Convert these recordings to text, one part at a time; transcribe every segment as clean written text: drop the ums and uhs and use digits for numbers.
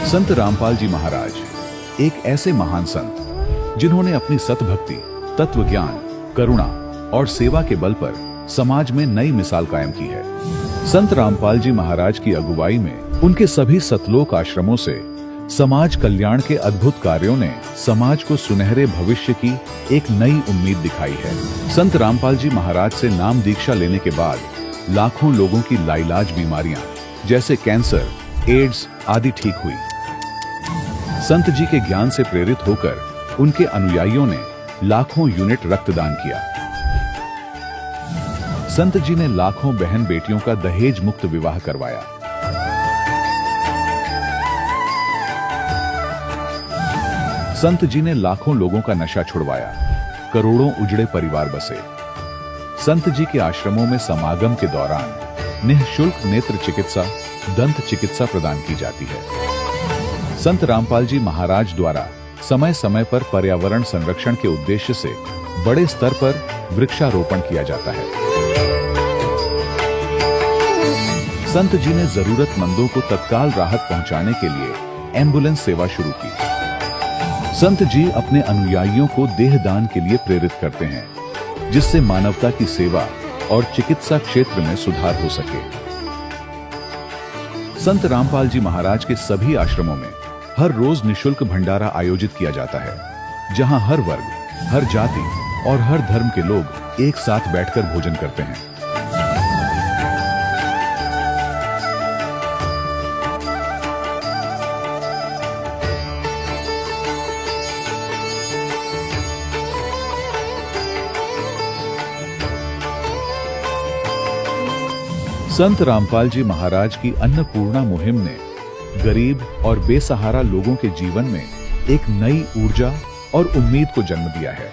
संत रामपाल जी महाराज एक ऐसे महान संत जिन्होंने अपनी सतभक्ति, तत्व ज्ञान, करुणा और सेवा के बल पर समाज में नई मिसाल कायम की है। संत रामपाल जी महाराज की अगुवाई में उनके सभी सतलोक आश्रमों से समाज कल्याण के अद्भुत कार्यों ने समाज को सुनहरे भविष्य की एक नई उम्मीद दिखाई है। संत रामपाल जी महाराज से नाम दीक्षा लेने के बाद लाखों लोगों की लाइलाज बीमारियां जैसे कैंसर, एड्स आदि ठीक हुई। संत जी के ज्ञान से प्रेरित होकर उनके अनुयायियों ने लाखों यूनिट रक्तदान किया। संत जी ने लाखों बहन बेटियों का दहेज मुक्त विवाह करवाया। संत जी ने लाखों लोगों का नशा छुड़वाया, करोड़ों उजड़े परिवार बसे। संत जी के आश्रमों में समागम के दौरान निःशुल्क नेत्र चिकित्सा, दंत चिकित्सा प्रदान की जाती है। संत रामपाल जी महाराज द्वारा समय समय पर पर्यावरण संरक्षण के उद्देश्य से बड़े स्तर पर वृक्षारोपण किया जाता है। संत जी ने जरूरतमंदों को तत्काल राहत पहुंचाने के लिए एम्बुलेंस सेवा शुरू की। संत जी अपने अनुयायियों को देहदान के लिए प्रेरित करते हैं, जिससे मानवता की सेवा और चिकित्सा क्षेत्र में सुधार हो सके। संत रामपाल जी महाराज के सभी आश्रमों में हर रोज निःशुल्क भंडारा आयोजित किया जाता है, जहां हर वर्ग, हर जाति और हर धर्म के लोग एक साथ बैठकर भोजन करते हैं। संत रामपाल जी महाराज की अन्नपूर्णा मुहिम ने गरीब और बेसहारा लोगों के जीवन में एक नई ऊर्जा और उम्मीद को जन्म दिया है।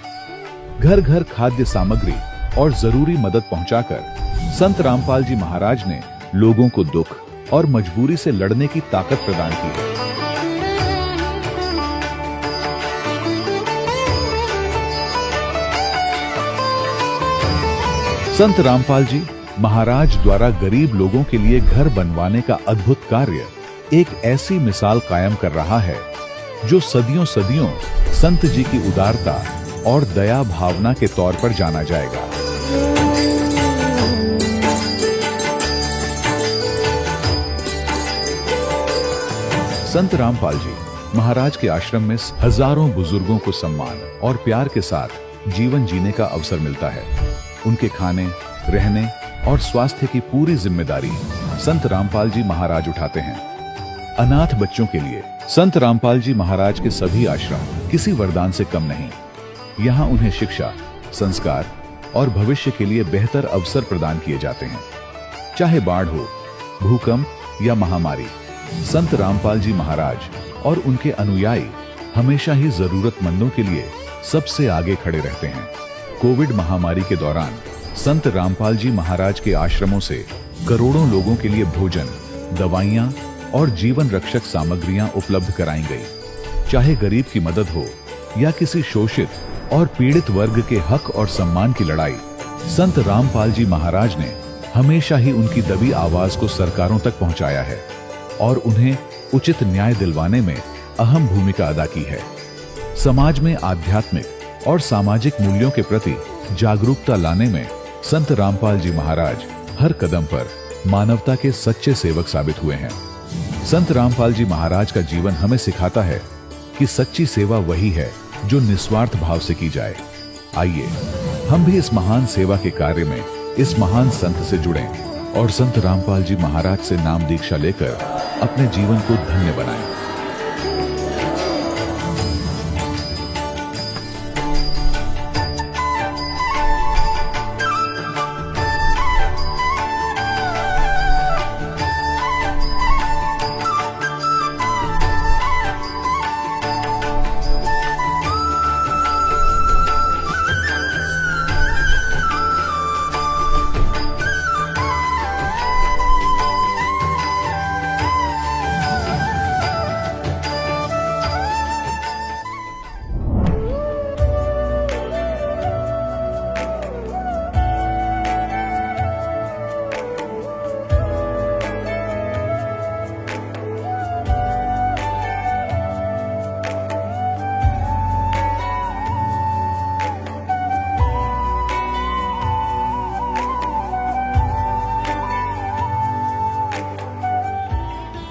घर घर खाद्य सामग्री और जरूरी मदद पहुंचाकर संत रामपाल जी महाराज ने लोगों को दुख और मजबूरी से लड़ने की ताकत प्रदान की है। संत रामपाल जी महाराज द्वारा गरीब लोगों के लिए घर बनवाने का अद्भुत कार्य एक ऐसी मिसाल कायम कर रहा है जो सदियों सदियों संत जी की उदारता और दया भावना के तौर पर जाना जाएगा। संत रामपाल जी महाराज के आश्रम में हजारों बुजुर्गों को सम्मान और प्यार के साथ जीवन जीने का अवसर मिलता है। उनके खाने, रहने और स्वास्थ्य की पूरी जिम्मेदारी संत रामपाल जी महाराज उठाते हैं। अनाथ बच्चों के लिए संत रामपाल जी महाराज के सभी आश्रम किसी वरदान से कम नहीं। यहाँ उन्हें शिक्षा, संस्कार और भविष्य के लिए बेहतर अवसर प्रदान किए जाते हैं। चाहे बाढ़ हो, भूकंप या महामारी, संत रामपाल जी महाराज और उनके अनुयायी हमेशा ही जरूरतमंदों के लिए सबसे आगे खड़े रहते हैं। कोविड महामारी के दौरान संत रामपाल जी महाराज के आश्रमों से करोड़ों लोगों के लिए भोजन, दवाइयां और जीवन रक्षक सामग्रियां उपलब्ध कराई गई। चाहे गरीब की मदद हो या किसी शोषित और पीड़ित वर्ग के हक और सम्मान की लड़ाई, संत रामपाल जी महाराज ने हमेशा ही उनकी दबी आवाज को सरकारों तक पहुंचाया है और उन्हें उचित न्याय दिलवाने में अहम भूमिका अदा की है। समाज में आध्यात्मिक और सामाजिक मूल्यों के प्रति जागरूकता लाने में संत रामपाल जी महाराज हर कदम पर मानवता के सच्चे सेवक साबित हुए हैं। संत रामपाल जी महाराज का जीवन हमें सिखाता है कि सच्ची सेवा वही है जो निस्वार्थ भाव से की जाए। आइए हम भी इस महान सेवा के कार्य में इस महान संत से जुड़ें और संत रामपाल जी महाराज से नाम दीक्षा लेकर अपने जीवन को धन्य बनाएं।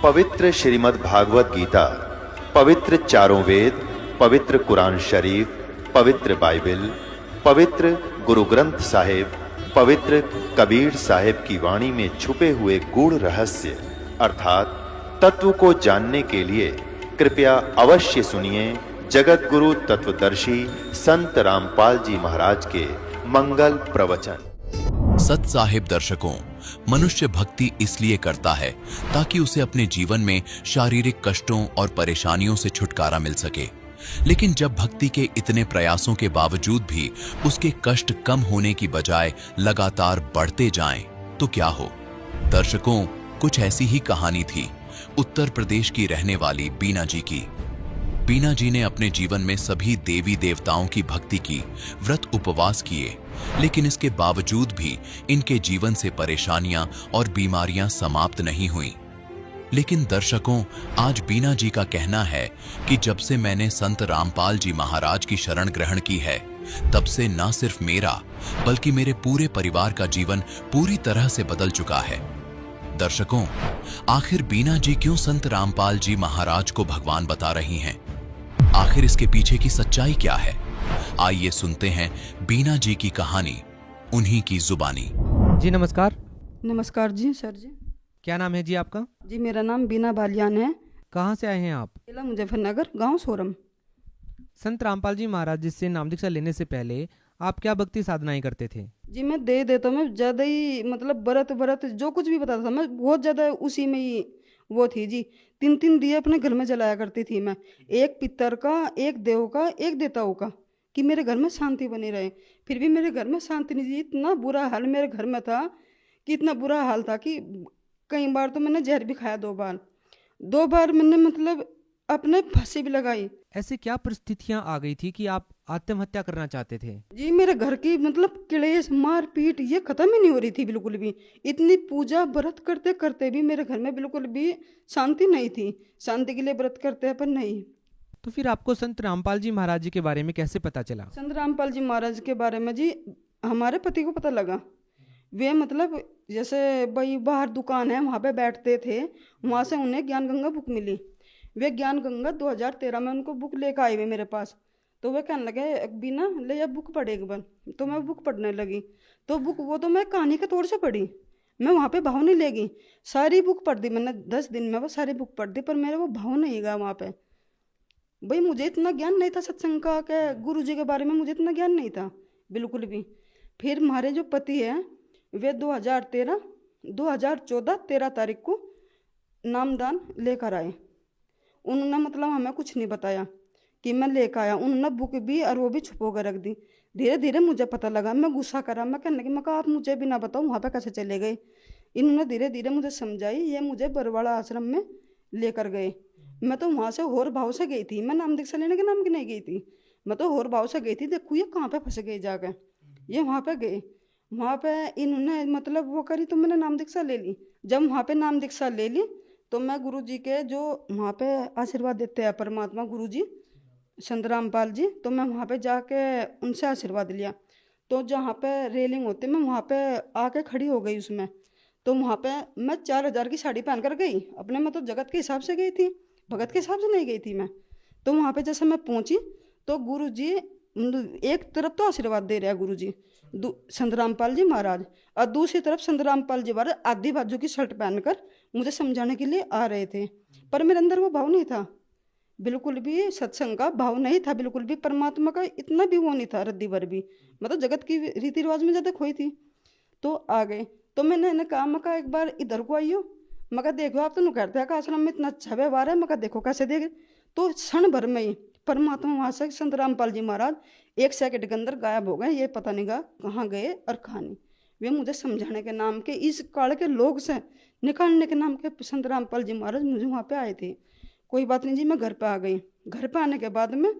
पवित्र श्रीमद् भागवत गीता, पवित्र चारों वेद, पवित्र कुरान शरीफ, पवित्र बाइबल, पवित्र गुरु ग्रंथ साहिब, पवित्र कबीर साहिब की वाणी में छुपे हुए गूढ़ रहस्य अर्थात तत्व को जानने के लिए कृपया अवश्य सुनिए जगत गुरु तत्वदर्शी संत रामपाल जी महाराज के मंगल प्रवचन। सत साहिब दर्शकों, मनुष्य भक्ति इसलिए करता है ताकि उसे अपने जीवन में शारीरिक कष्टों और परेशानियों से छुटकारा मिल सके। लेकिन जब भक्ति के इतने प्रयासों के बावजूद भी उसके कष्ट कम होने की बजाय लगातार बढ़ते जाएं, तो क्या हो? दर्शकों, कुछ ऐसी ही कहानी थी उत्तर प्रदेश की रहने वाली बीना जी की। बीना जी ने अपने जीवन में सभी देवी देवताओं की भक्ति की, व्रत उपवास किए, लेकिन इसके बावजूद भी इनके जीवन से परेशानियां और बीमारियां समाप्त नहीं हुई। लेकिन दर्शकों, आज बीना जी का कहना है कि जब से मैंने संत रामपाल जी महाराज की शरण ग्रहण की है, तब से न सिर्फ मेरा बल्कि मेरे पूरे परिवार का जीवन पूरी तरह से बदल चुका है। दर्शकों, आखिर बीना जी क्यों संत रामपाल जी महाराज को भगवान बता रही हैं? आखिर इसके पीछे की सच्चाई क्या है? आइए सुनते हैं बीना जी की कहानी, उन्हीं की जुबानी। जी नमस्कार। नमस्कार जी सर जी। क्या नाम है जी आपका? जी मेरा नाम बीना बालियान है। कहाँ से आए हैं आप? जिला मुजफ्फरनगर, गांव सोरम। संत रामपाल जी महाराज जी से नाम दीक्षा लेने से पहले आप क्या भक्ति साधनाएं करते थे? जी मैं दे देता हूँ, मैं ज़्यादा ही मतलब व्रत जो कुछ भी बताता था मैं बहुत ज़्यादा उसी में ही वो थी जी। 3 दिए अपने घर में जलाया करती थी मैं, एक पितर का, एक देव का, एक देवताओं का, कि मेरे घर में शांति बनी रहे। फिर भी मेरे घर में शांति नहीं थी। इतना बुरा हाल मेरे घर में था कि इतना बुरा हाल था कि कई बार तो मैंने जहर भी खाया, 2 बार मैंने मतलब अपने फांसी भी लगाई। ऐसी क्या परिस्थितियां आ गई थी कि आप आत्महत्या करना चाहते थे? जी मेरे घर की मतलब क्लेश, मारपीट ये खत्म ही नहीं हो रही थी बिल्कुल भी। इतनी पूजा व्रत करते करते भी मेरे घर में बिल्कुल भी शांति नहीं थी। शांति के लिए व्रत करते हैं पर नहीं। तो फिर आपको संत रामपाल जी महाराज जी के बारे में कैसे पता चला? संत रामपाल जी महाराज के बारे में जी हमारे पति को पता लगा। वे मतलब जैसे भाई बाहर दुकान है वहाँ पे बैठते थे, वहाँ से उन्हें ज्ञान गंगा बुक मिली। वे ज्ञान गंगा 2013 में उनको बुक लेकर आए हुए मेरे पास। तो वे कहने लगे बीना ले जा बुक पढ़े एक बार। तो मैं बुक पढ़ने लगी। तो बुक वो तो मैं कहानी के तौर से पढ़ी, मैं वहाँ पे भाव नहीं लेगी। सारी बुक पढ़ दी मैंने, 10 दिन में वो सारी बुक पढ़ दी, पर मेरा वो भाव नहीं गया वहाँ पे। भाई मुझे इतना ज्ञान नहीं था सत्संग का, के गुरु जी के बारे में मुझे इतना ज्ञान नहीं था बिल्कुल भी। फिर हमारे जो पति हैं वे 2014 13 तारीख को नामदान लेकर आए। उन्होंने मतलब हमें कुछ नहीं बताया कि मैं लेकर आया। उन्होंने बुक भी और वो भी छुपो कर रख दी। धीरे धीरे मुझे पता लगा, मैं गुस्सा करा, मैं कहने लगी मैं कहा आप मुझे भी ना बताओ वहाँ पे कैसे चले गए। इन्होंने धीरे धीरे मुझे समझाई, ये मुझे बरवाड़ा आश्रम में लेकर गए। मैं तो वहाँ से होर भाव से गई थी, मैं नाम दीक्षा लेने के नाम की नहीं गई थी, मैं तो होर भाव से गई थी। देखो ये कहाँ पे फंस गए जाकर, ये वहाँ पे गए। वहाँ पे इन्होंने मतलब वो करी तो मैंने नाम दीक्षा ले ली। जब वहाँ पे नाम दीक्षा ले ली तो मैं गुरु जी के जो वहाँ पे आशीर्वाद देते हैं परमात्मा गुरु जी संत रामपाल जी, तो मैं वहाँ पे जाके उनसे आशीर्वाद लिया। तो जहाँ पे रेलिंग होती मैं वहाँ पे आके खड़ी हो गई उसमें। तो वहाँ पे मैं 4000 की साड़ी पहन कर गई अपने, मैं तो जगत के हिसाब से गई थी, भगत के हिसाब से नहीं गई थी मैं। तो वहाँ पे जैसे मैं पहुँची तो गुरु जी एक तरफ तो आशीर्वाद दे रहे हैं गुरु जी संत रामपाल जी महाराज, और दूसरी तरफ संत रामपाल जी महाराज आधी बाजू की शर्ट पहनकर मुझे समझाने के लिए आ रहे थे। पर मेरे अंदर वो भाव नहीं था बिल्कुल भी, सत्संग का भाव नहीं था बिल्कुल भी, परमात्मा का इतना भी वो नहीं था रद्दी भर भी, मतलब जगत की रीति रिवाज में ज़्यादा खोई थी। तो आ गए तो मैंने इन्हें कहा, मैं कहा एक बार इधर को आइयो, मैं कहा देखो आप तो कहते हैं आश्रम में इतना अच्छा व्यवहार है, मैं कहा देखो कैसे देख। तो क्षण भर में ही परमात्मा वहाँ से संत रामपाल जी महाराज 1 सेकंड के अंदर गायब हो गए। ये पता नहीं गा कहाँ गए और कहाँ नहीं। वे मुझे समझाने के नाम के, इस काल के लोग से निकालने के नाम के संत रामपाल जी महाराज मुझे वहाँ पे आए थे। कोई बात नहीं जी, मैं घर पे आ गई। घर पे आने के बाद में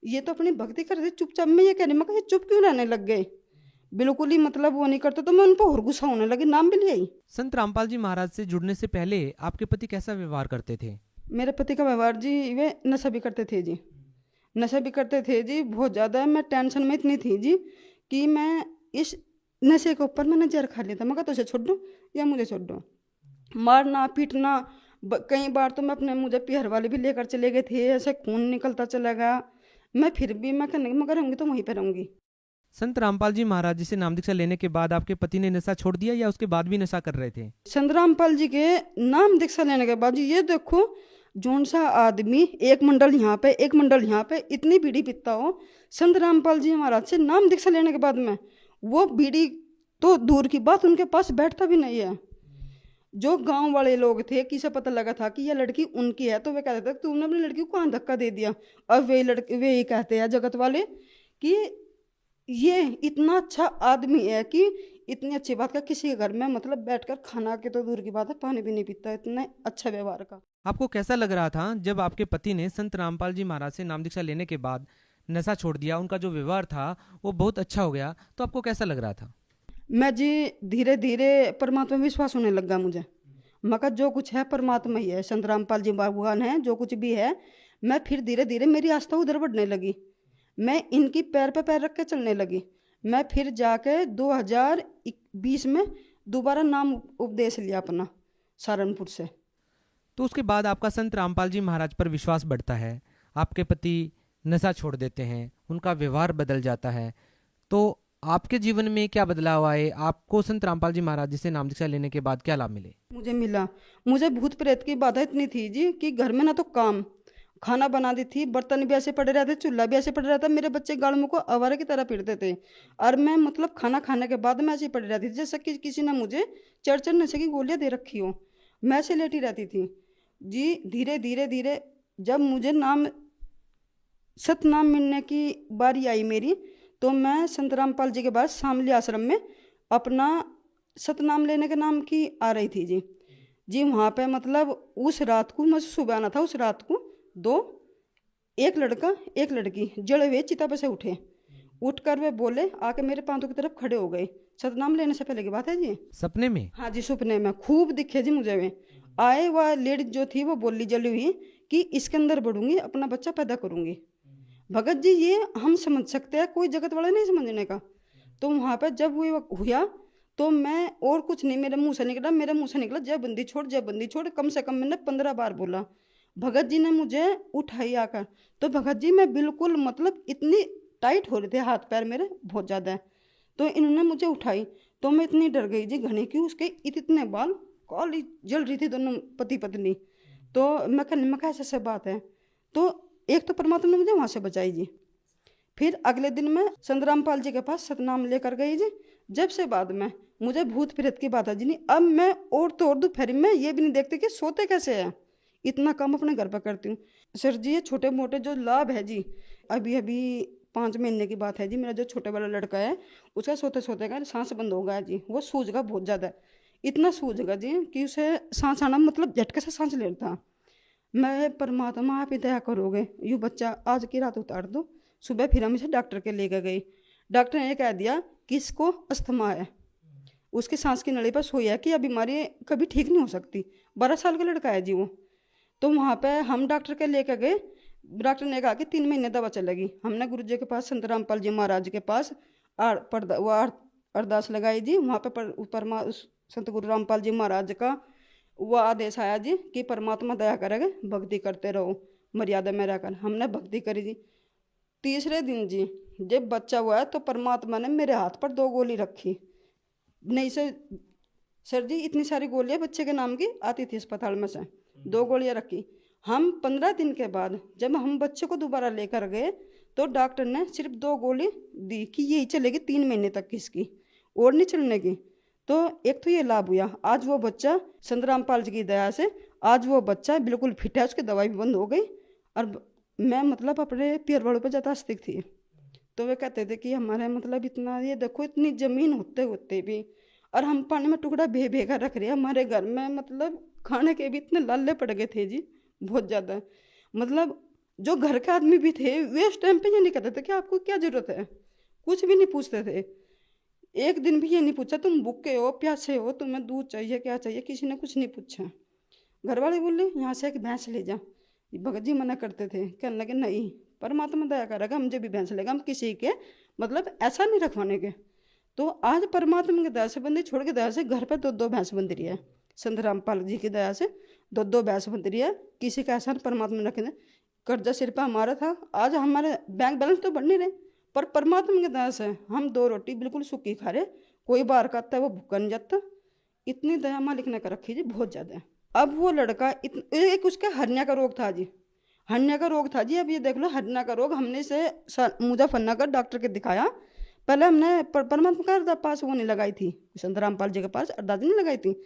ये तो अपनी भक्ति कर रहे चुपचाप, मैं ये कह रही मैं ये चुप क्यों रहने लग गए, बिल्कुल ही मतलब वो नहीं करते। तो मैं उन पर और गुस्सा होने लगी, नाम भी ले आई। संत रामपाल जी महाराज से जुड़ने से पहले आपके पति कैसा व्यवहार करते थे? मेरे पति का व्यवहार जी, वे नशा भी करते थे जी, नशा भी करते थे जी बहुत ज़्यादा। मैं टेंशन में इतनी थी जी कि मैं इस नशे के ऊपर मैंने जहर खा लिया था। मैं कहा तुझे छोड़ दूँ या मुझे छोड़ दो, मारना पीटना कई बार तो मैं अपने मुझे पिहर वाले भी लेकर चले गए थे, ऐसे खून निकलता चला गया। मैं फिर भी मैं कहने मैं रहूँगी तो वहीं पर रहूँगी। संत रामपाल जी महाराज जी से नाम दीक्षा लेने के बाद आपके पति ने नशा छोड़ दिया या उसके बाद भी नशा कर रहे थे? संत रामपाल जी के नाम दीक्षा लेने के बाद जी ये देखो, जौन सा आदमी एक मंडल यहाँ पे एक मंडल यहाँ पे इतनी बीड़ी पीता हो, संत रामपाल जी महाराज से नाम दीक्षा लेने के बाद में वो बीड़ी तो दूर की बात उनके पास बैठता भी नहीं है। जो गांव वाले लोग थे, किसे पता लगा था कि यह लड़की उनकी है, तो वे कहते थे तुमने अपनी लड़की को कहाँ धक्का दे दिया। अब वे ही कहते हैं जगत वाले कि ये इतना अच्छा आदमी है कि इतनी अच्छी बात का किसी के घर में मतलब बैठकर खाना के तो दूर की बात है, पानी भी नहीं पीता, इतना अच्छा व्यवहार का। आपको कैसा लग रहा था जब आपके पति ने संत रामपाल जी महाराज से नाम दीक्षा लेने के बाद नशा छोड़ दिया, उनका जो व्यवहार था वो बहुत अच्छा हो गया, तो आपको कैसा लग रहा था? मैं जी धीरे धीरे परमात्मा में विश्वास होने लगा मुझे। मैं कहा जो कुछ है परमात्मा ही है, संत रामपाल जी भगवान है, जो कुछ भी है। मैं फिर धीरे धीरे मेरी आस्था उधर बढ़ने लगी, मैं इनकी पैर पे पैर रख के चलने लगी। मैं फिर जाके 2020 में दोबारा नाम उपदेश लिया अपना सहारनपुर से। तो उसके बाद आपका संत रामपाल जी महाराज पर विश्वास बढ़ता है, आपके पति नशा छोड़ देते हैं, उनका व्यवहार बदल जाता है, तो आपके जीवन में क्या बदलाव आए? आपको संत रामपाल जी महाराज जी से नाम दीक्षा लेने के बाद क्या लाभ मिले? मुझे भूत प्रेत की बाधा इतनी थी जी कि घर में ना तो काम, खाना बना दी थी, बर्तन भी ऐसे पड़े रहते, चूल्हा भी ऐसे पड़े रहता, मेरे बच्चे गाल मुँह को आवारा की तरह पीटते थे। और मैं मतलब खाना खाने के बाद मैं ऐसे पड़ी रहती थी जैसे कि किसी ने मुझे चढ़ नशे की गोलियाँ दे रखी हो, मैं ऐसे लेटी रहती थी जी। धीरे धीरे धीरे जब मुझे सतनाम मिलने की बारी आई मेरी, तो मैं संत रामपाल जी के बाद शामली आश्रम में अपना सतनाम लेने के नाम की आ रही थी जी। वहाँ पे मतलब उस रात को मुझे सुबह आना था, उस रात को एक लड़का एक लड़की जड़े हुए चिता पे से उठकर वे बोले आके मेरे पांतों की तरफ खड़े हो गए। सतनाम लेने से पहले की बात है जी। सपने में? हाँ जी, सपने में खूब दिखे जी मुझे। वे आए, वह लेडीज जो थी वो बोली जली हुई कि इसके अंदर बढ़ूंगी, अपना बच्चा पैदा करूंगी। भगत जी ये हम समझ सकते हैं, कोई जगत वाला नहीं समझने का। तो वहाँ पर जब वो हुआ तो मैं और कुछ नहीं, मेरे मुंह से निकला जय बंदी छोड़, जय बंदी छोड़। कम से कम मैंने 15 बार बोला। भगत जी ने मुझे उठाई आकर, तो भगत जी मैं बिल्कुल मतलब इतनी टाइट हो रहे थे हाथ पैर मेरे बहुत ज़्यादा, तो इन्होंने मुझे उठाई तो मैं इतनी डर गई जी घने की। उसके इतने बाल काली जल रही थी दोनों पति पत्नी। तो मैं कहा ऐसे बात है, तो एक तो परमात्मा ने मुझे वहाँ से बचाई जी। फिर अगले दिन मैं संत रामपाल जी के पास सतनाम लेकर गई जी। जब से बाद में मुझे भूत प्रेत की बात है जी नहीं। अब मैं और तो और दोपहर में ये भी नहीं देखती कि सोते कैसे हैं, इतना काम अपने घर पर करती हूँ। सर जी ये छोटे मोटे जो लाभ है जी, अभी 5 महीने की बात है जी, मेरा जो छोटे वाला लड़का है उसका सोते सोते का सांस बंद हो गया जी। वो सूझेगा बहुत ज़्यादा, इतना सूझेगा जी कि उसे सांस आना मतलब झटके से सांस लेता। मैं परमात्मा आप ही दया करोगे, यूँ बच्चा आज की रात उतार दो। सुबह फिर हम इसे डॉक्टर के लेकर गई। डॉक्टर ने कह दिया कि इसको अस्थमा है, उसकी सांस की नली पर सोई है कि यह बीमारी कभी ठीक नहीं हो सकती। 12 साल का लड़का है जी वो। तो वहाँ पे हम डॉक्टर के लेकर गए। डॉक्टर ने कहा कि 3 महीने दवा चलेगी। हमने गुरु जी के पास संत रामपाल जी महाराज के पास अरदास लगाई जी। वहाँ पे संत गुरु रामपाल जी महाराज का वो आदेश आया जी कि परमात्मा दया करेगा, भक्ति करते रहो मर्यादा में रहकर। हमने भक्ति करी जी। तीसरे दिन जी जब बच्चा हुआ है तो परमात्मा ने मेरे हाथ पर 2 गोली रखी। नहीं सर जी इतनी सारी गोलियां बच्चे के नाम की आती थी अस्पताल में से, 2 गोलियां रखी। हम 15 दिन के बाद जब हम बच्चे को दोबारा लेकर गए तो डॉक्टर ने सिर्फ 2 गोली दी कि यही चलेगी 3 महीने तक की, इसकी और नहीं चलने की। तो एक तो ये लाभ हुआ, आज वो बच्चा संत रामपाल जी की दया से आज वो बच्चा बिल्कुल फिट है, उसकी दवाई भी बंद हो गई। और मैं मतलब अपने पियर वालों पर ज़्यादा आस्तिक थी। तो वे कहते थे कि हमारे मतलब इतना ये देखो इतनी ज़मीन होते होते भी और हम पानी में टुकड़ा भेगा रख रहे हैं। हमारे घर में मतलब खाने के भी इतने लाले पड़ गए थे जी बहुत ज़्यादा। मतलब जो घर के आदमी भी थे वे उस टाइम पे ये नहीं कहते थे कि आपको क्या ज़रूरत है, कुछ भी नहीं पूछते थे। एक दिन भी ये नहीं पूछा तुम भूखे हो प्यासे हो, तुम्हें दूध चाहिए क्या चाहिए, किसी ने कुछ नहीं पूछा। घर वाले बोले यहाँ से एक भैंस ले जा। भगत जी मना करते थे, कहने लगे नहीं परमात्मा दया करेगा, हम जो भी भैंस लेगा हम किसी के मतलब ऐसा नहीं रखवाने के। तो आज परमात्मा की दया से बंदी छोड़ के दया से घर पर 2 भैंस बंद रही है। संत रामपाल जी की दया से 2 भैंस बन रही है। किसी का एहसान परमात्मा ने रखे, कर्जा सिर पे हमारा था, आज हमारे बैंक बैलेंस तो बढ़ नहीं रहे, पर परमात्मा की दया से हम 2 रोटी बिल्कुल सूखी खा रहे। कोई बाहर का आता है वो भूखा नहीं जाता। इतनी दया मालिक ने कर रखी जी, बहुत ज़्यादा। अब वो लड़का एक उसका हर्निया का रोग था जी, हर्निया का रोग था जी। अब ये देख लो, हर्निया का रोग हमने इसे मुजफ्फरनगर डॉक्टर के दिखाया। पहले हमने परमात्मा का अरदास पास वो नहीं लगाई थी, संत रामपाल जी के पास अरदास नहीं लगाई थी।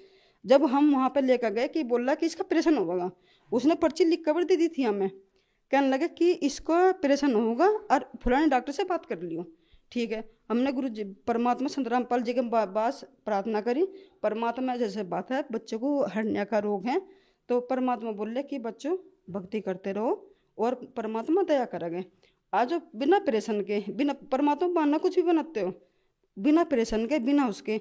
जब हम वहाँ पे लेकर गए कि बोला कि इसका ऑपरेशन होगा, उसने पर्ची लिख कर दे दी थी हमें, कहने लगे कि इसको ऑपरेशन होगा और फलाने डॉक्टर से बात कर लियो। ठीक है, हमने गुरु जी परमात्मा संत रामपाल जी के पास प्रार्थना करी। परमात्मा जैसे बात है, बच्चों को हर्निया का रोग है, तो परमात्मा बोले कि बच्चों भक्ति करते रहो और परमात्मा दया करेंगे। आज बिना ऑपरेशन के, बिना परमात्मा मानना कुछ भी बनाते हो, बिना ऑपरेशन के, बिना उसके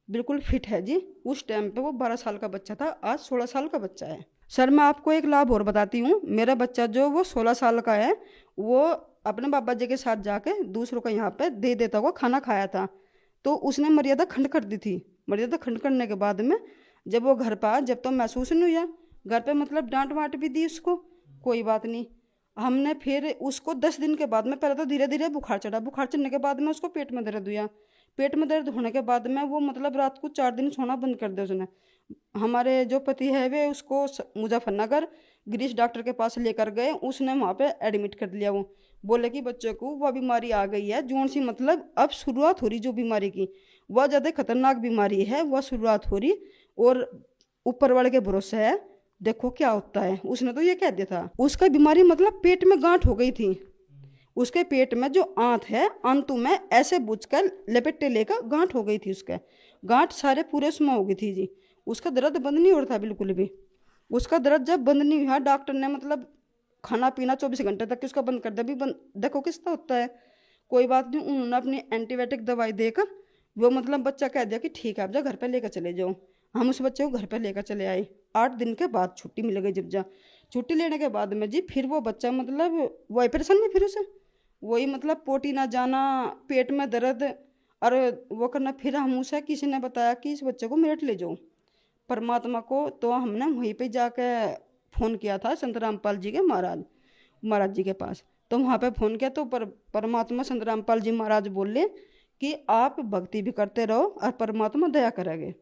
बिल्कुल फिट है जी। उस टाइम पे वो 12 साल का बच्चा था, आज 16 साल का बच्चा है। सर मैं आपको एक लाभ और बताती हूँ। मेरा बच्चा जो वो 16 साल का है, वो अपने बाबा जी के साथ जाके दूसरों को यहाँ पे दे देता हुआ खाना खाया था, तो उसने मर्यादा खंड कर दी थी। मर्यादा खंड करने के बाद में जब वो घर पर आया, जब तो महसूस नहीं हुआ, घर पे मतलब डांट वाट भी दी उसको, कोई बात नहीं। हमने फिर उसको 10 दिन के बाद में, पहले तो धीरे धीरे बुखार चढ़ा, बुखार चढ़ने के बाद में उसको पेट में दर्द हुआ, पेट में दर्द होने के बाद में वो मतलब रात को 4 दिन सोना बंद कर दिया उसने। हमारे जो पति है वे उसको मुजफ्फरनगर गिरीश डॉक्टर के पास लेकर गए, उसने वहाँ पे एडमिट कर लिया। वो बोले कि बच्चे को वह बीमारी आ गई है, जोन सी मतलब अब शुरुआत हो रही जो बीमारी की, वह ज़्यादा खतरनाक बीमारी है, वह शुरुआत हो रही और ऊपर वाले के भरोसे है, देखो क्या होता है। उसने तो ये कह दिया था, उसका बीमारी मतलब पेट में गांठ हो गई थी, उसके पेट में जो आंत है, आंतों में ऐसे बुझकर लपेटे लेकर गांठ हो गई थी, उसका गांठ सारे पूरे उसमें हो गई थी जी। उसका दर्द बंद नहीं हो रहा था बिल्कुल भी। उसका दर्द जब बंद नहीं हुआ, डॉक्टर ने मतलब खाना पीना 24 घंटे तक उसका बंद कर दिया, भी बंद, देखो किसका होता है। कोई बात नहीं, उन्होंने अपनी एंटीबायोटिक दवाई देकर वो मतलब बच्चा कह दिया कि ठीक है अब जा घर पर लेकर चले जाओ। हम उस बच्चे को घर पर लेकर चले आए। 8 दिन के बाद छुट्टी मिल गई। जब जा छुट्टी लेने के बाद में जी फिर वो बच्चा मतलब वही परेशान नहीं, फिर उसे वही मतलब पोटी ना जाना, पेट में दर्द और वो करना। फिर हम उसे किसी ने बताया कि इस बच्चे को मेरठ ले जाओ परमात्मा को, तो हमने वहीं पे जाके फ़ोन किया था संत रामपाल जी के महाराज जी के पास। तो वहाँ पे फ़ोन किया तो परमात्मा संत रामपाल जी महाराज बोले कि आप भक्ति भी करते रहो और परमात्मा दया करेंगे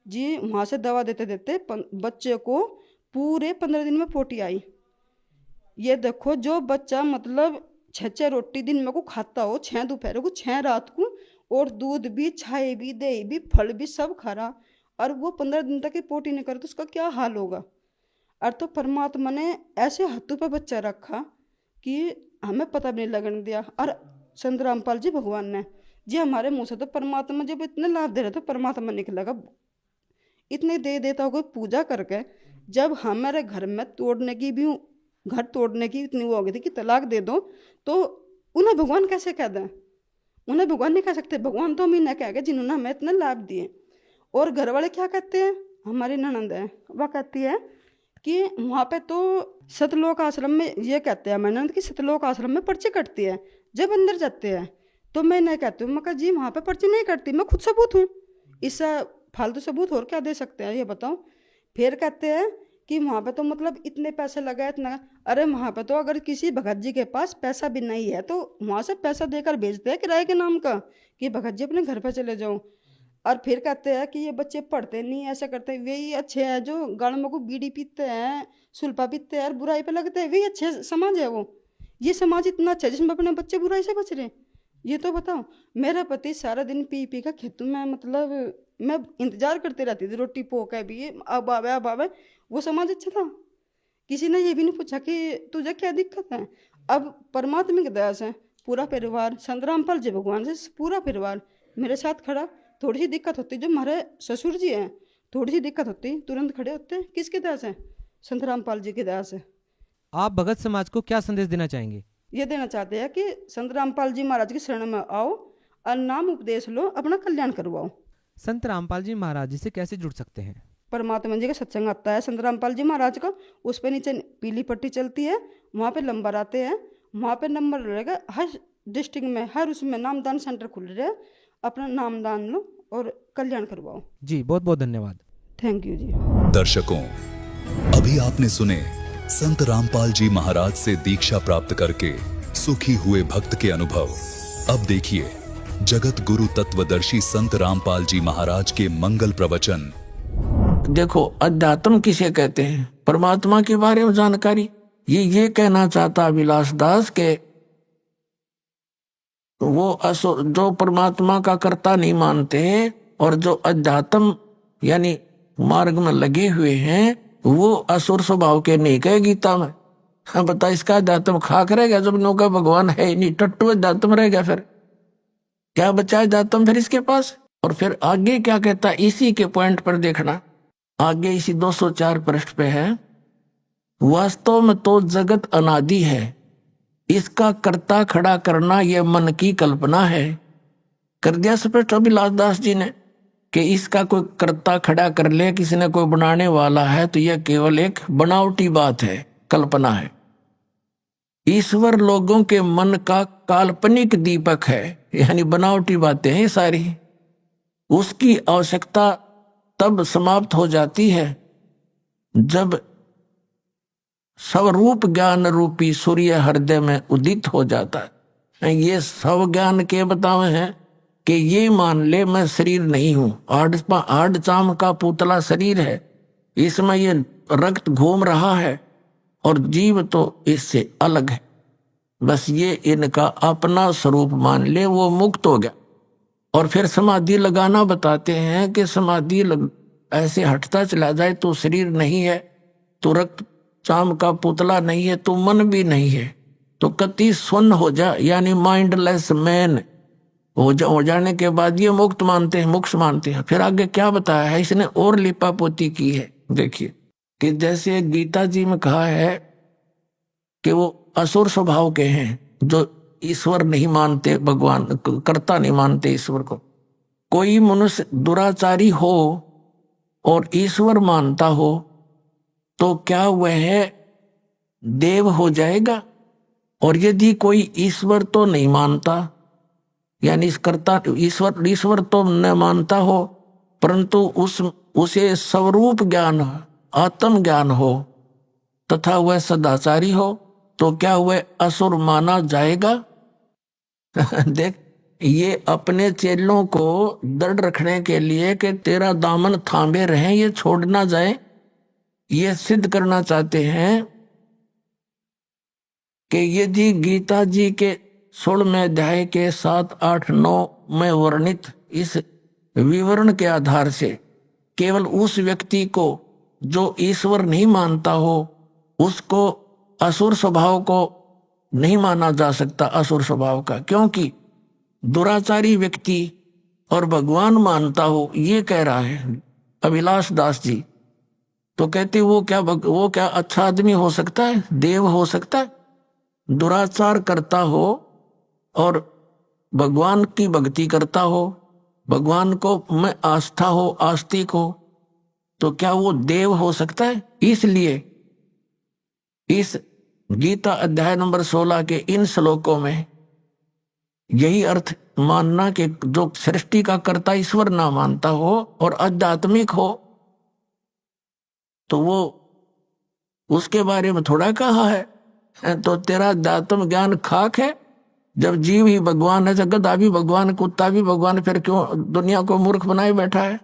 जी। वहाँ से दवा देते देते बच्चे को पूरे 15 दिन में पोटी आई। ये देखो, जो बच्चा मतलब 6 रोटी दिन में को खाता हो, 6 दोपहर को, 6 रात को, और दूध भी, चाय भी, दही भी, फल भी सब खा रहा, और वो 15 दिन तक ही पोटी नहीं करे तो उसका क्या हाल होगा। और तो परमात्मा ने ऐसे हाथों पर बच्चा रखा कि हमें पता भी नहीं लगने दिया। और संत रामपाल जी भगवान ने जी हमारे मुँह से तो परमात्मा जब इतने लाभ दे रहे थे, परमात्मा निकलेगा इतने दे देता हो, कोई पूजा करके। जब हमारे घर में तोड़ने की भी, घर तोड़ने की इतनी वो हो गई थी कि तलाक दे दो, तो उन्हें भगवान कैसे कह दें? उन्हें भगवान नहीं कह सकते। भगवान तो हम ही न कह गए जिन्होंने हमें इतने लाभ दिए। और घर वाले क्या कहते हैं, हमारी ननंद है वह कहती है कि वहाँ पे तो सतलोक आश्रम में, ये कहते हैं हमारी ननंद की सतलोक आश्रम में पर्ची कटती है जब अंदर जाते हैं। तो मैं नहीं कहती हूँ, मैं कहा जी वहाँ पे पर्ची नहीं कटती, मैं खुद सबूत हूँ, इससे फालतू सबूत और क्या दे सकते हैं ये बताओ। फिर कहते हैं कि वहाँ पे तो मतलब इतने पैसे लगाए, इतना। अरे वहाँ पे तो अगर किसी भगत जी के पास पैसा भी नहीं है तो वहाँ से पैसा देकर भेजते हैं किराए के नाम का कि भगत जी अपने घर पे चले जाओ। और फिर कहते हैं कि ये बच्चे पढ़ते नहीं, ऐसा करते हैं, वही अच्छे हैं जो गाड़ों को बीड़ी पीते हैं, सुल्फा पीते हैं और बुराई पे लगते हैं, वही अच्छे समाज है वो। ये समाज इतना अच्छा जिसमें अपने बच्चे बुराई से बच रहे। ये तो बताओ, मेरा पति सारा दिन पी पी का खेतों में, मतलब मैं इंतजार करती रहती थी रोटी पोक है भी, अब आवे। वो समाज अच्छा था, किसी ने ये भी नहीं पूछा कि तुझे क्या दिक्कत है। अब परमात्मा की दया से पूरा परिवार, संत रामपाल जी भगवान से पूरा परिवार मेरे साथ खड़ा। थोड़ी सी दिक्कत होती, जो हमारे ससुर जी हैं, थोड़ी सी दिक्कत होती तुरंत खड़े होते। किसकी दया से? संत रामपाल जी की दया से। आप भगत समाज को क्या संदेश देना चाहेंगे? ये देना चाहते हैं कि संत रामपाल जी महाराज की शरण में आओ और नाम उपदेश लो, अपना कल्याण करवाओ। संत रामपाल जी महाराज जी से कैसे जुड़ सकते हैं? परमात्मा जी का सत्संग आता है संत रामपाल जी महाराज का, उस पर नीचे पीली पट्टी चलती है, वहाँ पे नंबर आते हैं, वहाँ पे नंबर रहेगा। हर डिस्ट्रिक्ट में, हर उसमें नामदान सेंटर खुल रहे हैं, अपना नामदान लो और कल्याण करवाओ। जी बहुत बहुत धन्यवाद। थैंक यू जी। दर्शकों, अभी आपने सुने संत रामपाल जी महाराज से दीक्षा प्राप्त करके सुखी हुए भक्त के अनुभव। अब देखिए जगत गुरु तत्वदर्शी संत रामपाल जी महाराज के मंगल प्रवचन। देखो, अध्यात्म किसे कहते हैं? परमात्मा के बारे में जानकारी। ये कहना चाहता विलास दास के वो असुर जो परमात्मा का कर्ता नहीं मानते और जो अध्यात्म यानी मार्ग में लगे हुए हैं, वो असुर स्वभाव के नहीं कहे गीता में। हाँ बता, इसका अध्यात्म खाक रहेगा जब नौका भगवान है नहीं, टट्टू अध्यात्म रहेगा, फिर क्या बचा अध्यात्म फिर इसके पास? और फिर आगे क्या कहता, इसी के पॉइंट पर देखना, आगे इसी 204 पृष्ठ पे है, वास्तव में तो जगत अनादि है, इसका कर्ता खड़ा करना यह मन की कल्पना है। कर दिया स्पष्ट अभिलाष दास जी ने कि इसका कोई कर्ता खड़ा कर ले, किसी ने कोई बनाने वाला है, तो यह केवल एक बनावटी बात है, कल्पना है। ईश्वर लोगों के मन का काल्पनिक दीपक है, यानी बनावटी बातें हैं सारी। उसकी आवश्यकता तब समाप्त हो जाती है जब स्वरूप ज्ञान रूपी सूर्य हृदय में उदित हो जाता है। ये स्व ज्ञान के बतावे हैं कि ये मान ले मैं शरीर नहीं हूं, आड़ चाम का पुतला शरीर है, इसमें ये रक्त घूम रहा है और जीव तो इससे अलग है, बस ये इनका अपना स्वरूप मान ले, वो मुक्त हो गया। और फिर समाधि लगाना बताते हैं कि समाधि ऐसे हटता चला जाए तो शरीर नहीं है, तो रक्त चाम का पुतला नहीं है, तो मन भी नहीं है, तो कति सुन्न हो जा, यानी माइंडलेस मैन हो जाने के बाद ये मुक्त मानते हैं, मोक्ष मानते हैं। फिर आगे क्या बताया है इसने, और लिपापोती की है। देखिए कि जैसे गीता जी में कहा है कि वो असुर स्वभाव के हैं जो ईश्वर नहीं मानते, भगवान कर्ता नहीं मानते ईश्वर को। कोई मनुष्य दुराचारी हो और ईश्वर मानता हो तो क्या वह देव हो जाएगा? और यदि कोई ईश्वर तो नहीं मानता, यानी कर्ता ईश्वर तो न मानता हो, परंतु उसे स्वरूप ज्ञान आत्म ज्ञान हो तथा वह सदाचारी हो, तो क्या वह असुर माना जाएगा? देख, ये अपने चेलों को दृढ़ रखने के लिए कि तेरा दामन थामे रहे, ये छोड़ ना जाए, ये सिद्ध करना चाहते हैं कि यदि गीता जी के 16वें अध्याय के 7, 8, 9 में वर्णित इस विवरण के आधार से केवल उस व्यक्ति को जो ईश्वर नहीं मानता हो, उसको असुर स्वभाव को नहीं माना जा सकता, असुर स्वभाव का, क्योंकि दुराचारी व्यक्ति और भगवान मानता हो, ये कह रहा है अभिलाष दास जी। तो कहते वो क्या अच्छा आदमी हो सकता है, देव हो सकता है? दुराचार करता हो और भगवान की भक्ति करता हो, भगवान को में आस्था हो, आस्तिक हो, तो क्या वो देव हो सकता है? इसलिए इस गीता अध्याय नंबर 16 के इन श्लोकों में यही अर्थ मानना कि जो सृष्टि का कर्ता ईश्वर ना मानता हो और आध्यात्मिक हो, तो वो उसके बारे में थोड़ा कहा है। तो तेरा अध्यात्म ज्ञान खाक है, जब जीव ही भगवान है, गधा भी भगवान, कुत्ता भी भगवान, फिर क्यों दुनिया को मूर्ख बनाए बैठा है?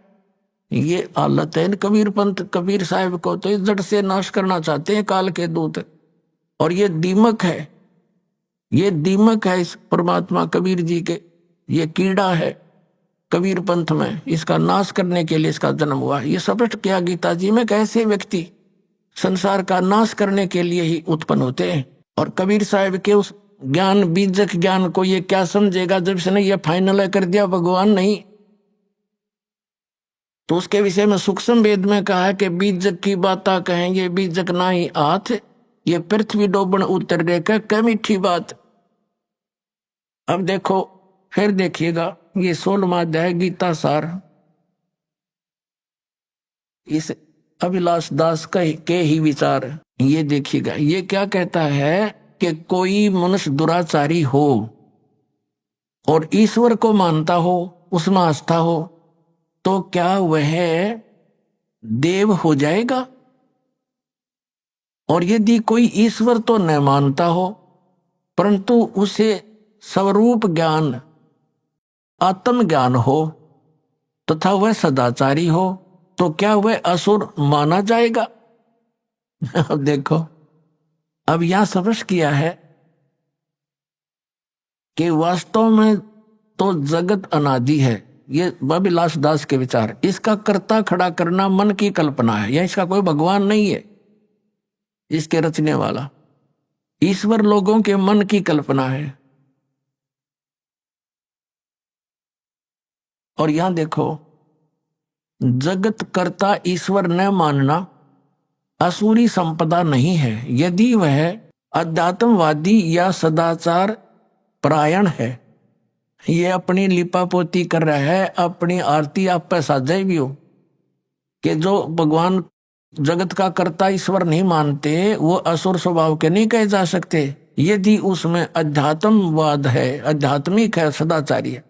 ये हालत है कबीर पंथ, कबीर साहब को तो जड़ से नाश करना चाहते हैं काल के दूत। और ये दीमक है, ये दीमक है इस परमात्मा कबीर जी के, ये कीड़ा है कबीर पंथ में, इसका नाश करने के लिए इसका जन्म हुआ। ये स्पष्ट किया गीता जी में, कैसे व्यक्ति संसार का नाश करने के लिए ही उत्पन्न होते हैं। और कबीर साहब के उस ज्ञान, बीजक ज्ञान को ये क्या समझेगा जब इसने ये फाइनल कर दिया भगवान नहीं। तो उसके विषय में सूक्ष्म वेद में कहा है कि बीजक की बाता कहेंगे, बीजक ना ही आथ, ये पृथ्वी डोबन उतर देकर क्या मीठी बात। अब देखो, फिर देखिएगा ये 16वां अध्याय गीता सार, इस अभिलाष दास के ही विचार, ये देखिएगा ये क्या कहता है कि कोई मनुष्य दुराचारी हो और ईश्वर को मानता हो, उसमें आस्था हो, तो क्या वह देव हो जाएगा। और यदि कोई ईश्वर तो न मानता हो परंतु उसे स्वरूप ज्ञान आत्म ज्ञान हो तथा वह सदाचारी हो तो क्या वह असुर माना जाएगा? अब देखो, अब यहां स्पष्ट किया है कि वास्तव में तो जगत अनादि है। ये बाबीलास दास के विचार। इसका कर्ता खड़ा करना मन की कल्पना है, या इसका कोई भगवान नहीं है। इसके रचने वाला ईश्वर लोगों के मन की कल्पना है। और यहां देखो, जगत कर्ता ईश्वर न मानना असुरी संपदा नहीं है यदि वह अध्यात्मवादी या सदाचार परायण है। ये अपनी लिपापोती कर रहा है, अपनी आरती आप पे साजे भी हो कि जो भगवान जगत का कर्ता ईश्वर नहीं मानते वो असुर स्वभाव के नहीं कहे जा सकते यदि उसमें अध्यात्मवाद है, आध्यात्मिक है, सदाचारी है।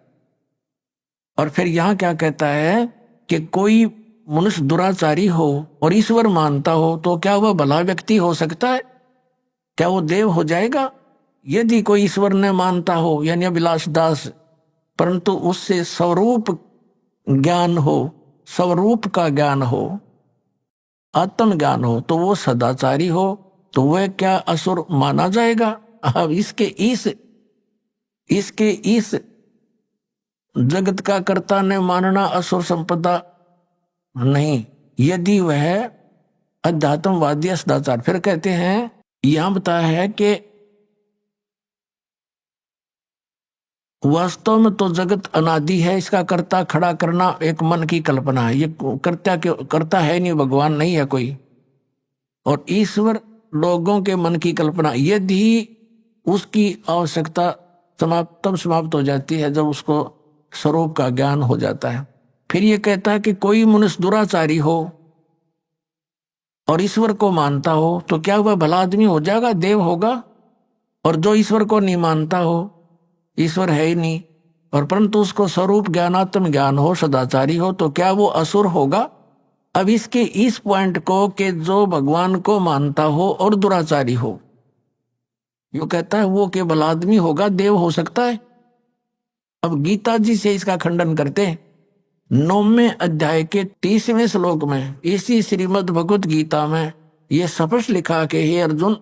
और फिर यहां क्या कहता है कि कोई मनुष्य दुराचारी हो और ईश्वर मानता हो तो क्या वह भला व्यक्ति हो सकता है? क्या वो देव हो जाएगा? यदि कोई ईश्वर न मानता हो यानी अभिलाष दास, परंतु उससे स्वरूप ज्ञान हो, स्वरूप का ज्ञान हो, आत्म ज्ञान हो तो वो सदाचारी हो तो वह क्या असुर माना जाएगा? अब इसके इस जगत का कर्ता ने मानना असुर संपदा नहीं यदि वह अध्यात्मवादी सदाचार। फिर कहते हैं, यहां बताया है कि वास्तव में तो जगत अनादि है, इसका कर्ता खड़ा करना एक मन की कल्पना है। ये कर्ता है नहीं, भगवान नहीं है कोई, और ईश्वर लोगों के मन की कल्पना। यदि उसकी आवश्यकता तब समाप्त हो जाती है जब उसको स्वरूप का ज्ञान हो जाता है। फिर ये कहता है कि कोई मनुष्य दुराचारी हो और ईश्वर को मानता हो तो क्या वह भला आदमी हो जाएगा, देव होगा? और जो ईश्वर को नहीं मानता हो, ईश्वर है ही नहीं, और परंतु उसको स्वरूप ज्ञान आत्म ज्ञान हो, सदाचारी हो तो क्या वो असुर होगा? अब इसके इस पॉइंट को कि जो भगवान को मानता हो और दुराचारी हो, यो कहता है वो के भला आदमी होगा, देव हो सकता है। अब गीता जी से इसका खंडन करते हैं। 9वें अध्याय के 30वें श्लोक में इसी श्रीमद् भगवत गीता में यह स्पष्ट लिखा कि हे अर्जुन,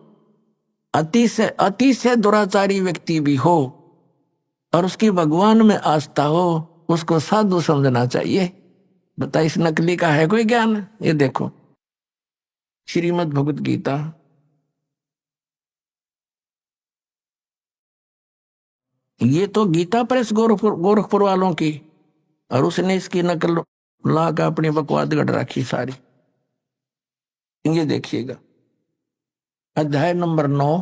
अति से दुराचारी व्यक्ति भी हो और उसकी भगवान में आस्था हो, उसको साधु समझना चाहिए। बता, इस नकली का है कोई ज्ञान? ये देखो श्रीमद् भगवत गीता, ये तो गीता प्रेस गोरखपुर वालों की, और उसने इसकी नकल ला कर अपनी बकवाद गढ़ रखी सारी। ये देखिएगा अध्याय नंबर 9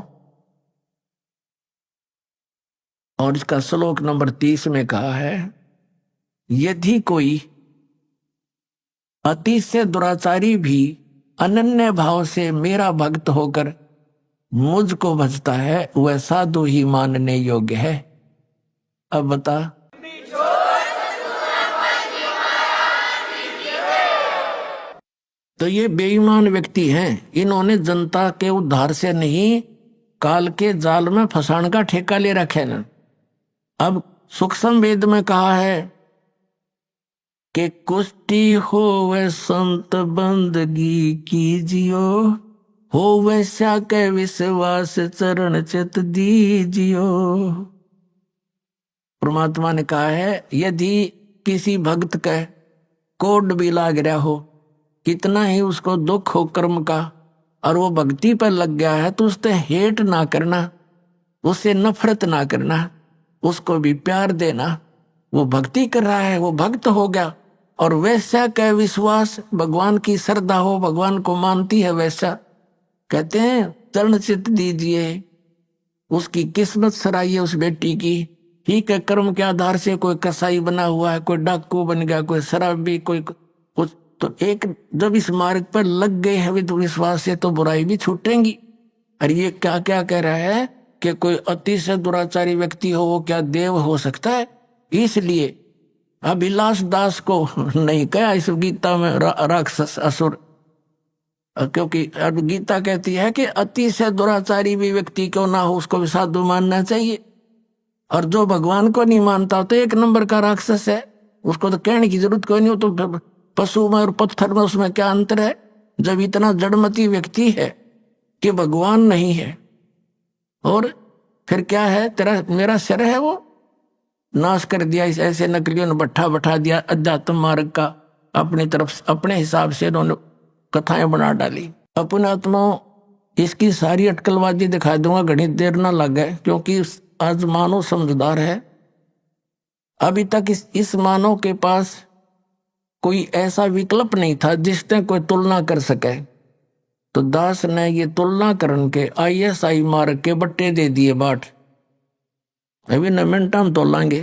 और इसका श्लोक नंबर 30 में कहा है, यदि कोई अति से दुराचारी भी अनन्य भाव से मेरा भक्त होकर मुझको भजता है वह साधु ही मानने योग्य है। अब बता, तो ये बेईमान व्यक्ति हैं, इन्होंने जनता के उद्धार से नहीं काल के जाल में फंसाने का ठेका ले रखे ना। अब सूक्ष्म वेद में कहा है कि कुष्टि हो वह संत बंदगी कीजियो, हो वैसा के विश्वास चरण चित दीजियो। परमात्मा ने कहा है, यदि किसी भक्त का कोड भी लाग रहा हो, कितना ही उसको दुख हो कर्म का, और वो भक्ति पर लग गया है तो उससे हेट ना करना, उससे नफरत ना करना, उसको भी प्यार देना। वो भक्ति कर रहा है, वो भक्त हो गया, और वैसा का विश्वास, भगवान की श्रद्धा हो, भगवान को मानती है, वैसा कहते हैं चरण चित दीजिए। उसकी किस्मत सराइए उस बेटी की। ठीक है, कर्म के आधार से कोई कसाई बना हुआ है, कोई डाकू बन गया, कोई शराबी, कोई कुछ, तो एक जब इस मार्ग पर लग गए हैं विश्वास से तो बुराई भी छूटेंगी। और ये क्या क्या कह रहा है कि कोई अति से दुराचारी व्यक्ति हो वो क्या देव हो सकता है? इसलिए अभिलाष दास को नहीं कहा इस गीता में राक्षस असुर, क्योंकि अब गीता कहती है कि अति से दुराचारी भी व्यक्ति क्यों ना हो उसको भी साधु मानना चाहिए। और जो भगवान को नहीं मानता तो एक नंबर का राक्षस है, उसको तो कहने की जरूरत कोई नहीं हो। तो पशु में और पत्थर में उसमें क्या अंतर है? जब इतना जड़मती व्यक्ति है कि भगवान नहीं है, और फिर क्या है, तेरा मेरा सिर है वो नाश कर दिया। इस ऐसे नकलियों ने बट्ठा बैठा दिया अध्यात्म मार्ग का, अपनी तरफ अपने हिसाब से उन्होंने कथाएं बना डाली। अपने आत्माओं इसकी सारी अटकलबाजी दिखा दूंगा, घड़ी देर ना लगे, क्योंकि आज मानव समझदार है। अभी तक इस मानव के पास कोई ऐसा विकल्प नहीं था जिससे कोई तुलना कर सके। तो दास ने ये तुलना करन के ISI मार्ग के बट्टे दे दिए बाट। अभी न मिनटा हम तोलांगे।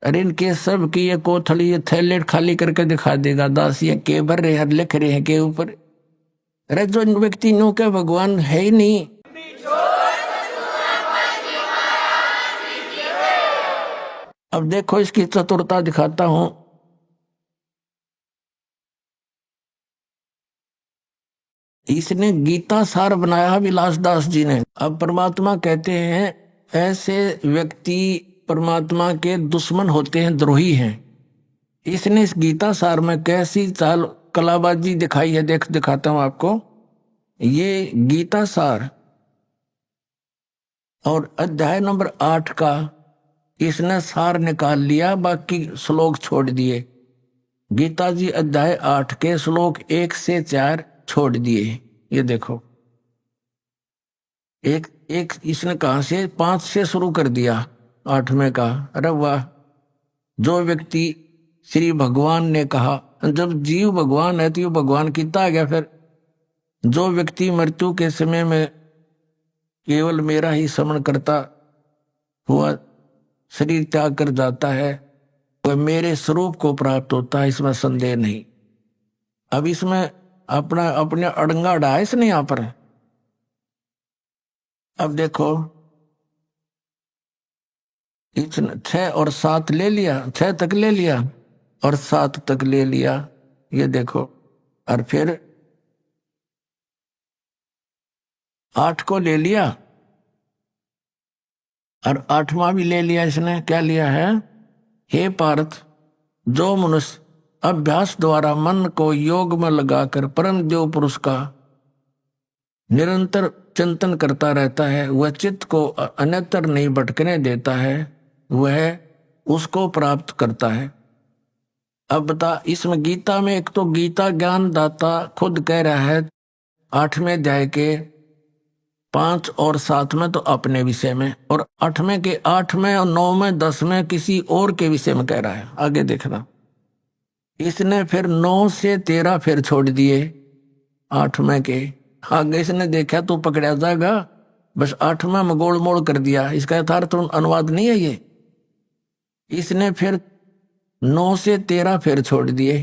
अरे इनके सब की ये कोथली ये थैलेट खाली करके दिखा देगा दास, ये के भर रहे हैं लिख रहे हैं के ऊपर। अरे जो व्यक्ति नो के भगवान है ही नहीं, अब देखो इसकी चतुरता दिखाता हूं। इसने गीता सार बनाया विलास दास जी ने। अब परमात्मा कहते हैं ऐसे व्यक्ति परमात्मा के दुश्मन होते हैं, द्रोही हैं। इसने इस गीता सार में कैसी चाल कलाबाजी दिखाई है, दिखाता हूं आपको। ये गीता सार और अध्याय नंबर 8 का इसने सार निकाल लिया, बाकी श्लोक छोड़ दिए। गीता जी अध्याय 8 के श्लोक 1 से 4 छोड़ दिए। ये देखो एक इसने कहां से 5 से शुरू कर दिया 8वें का। अरे वाह, जो व्यक्ति श्री भगवान ने कहा, जब जीव भगवान है तो ये भगवान कितना आ गया। फिर जो व्यक्ति मृत्यु के समय में केवल मेरा ही स्मरण करता हुआ शरीर त्याग कर जाता है, वह मेरे स्वरूप को प्राप्त होता है, इसमें संदेह नहीं। अब इसमें अपने अड़ंगा डाया इसने यहां पर। अब देखो इसने 6 और 7 ले लिया, 6 तक ले लिया और 7 तक ले लिया। ये देखो, और फिर 8 को ले लिया और 8वां भी ले लिया इसने। क्या लिया है? हे पार्थ, जो मनुष्य अभ्यास द्वारा मन को योग में लगाकर परम देव पुरुष का निरंतर चिंतन करता रहता है, वह चित्त को अन्यत्र नहीं भटकने देता है, वह उसको प्राप्त करता है। अब बता, इसमें गीता में एक तो गीता ज्ञान दाता खुद कह रहा है 8वें अध्याय के 5 और 7 में तो अपने विषय में, और 8वें के 8वें और 9वें 10वें किसी और के विषय में कह रहा है। आगे देखना, इसने फिर 9 से 13 फिर छोड़ दिए 8वें के। आगे इसने देखा तो पकड़ा जाएगा, बस 8वें में गोल मोड़ कर दिया। इसका यथार्थ अनुवाद नहीं है ये। इसने फिर 9 से 13 फिर छोड़ दिए।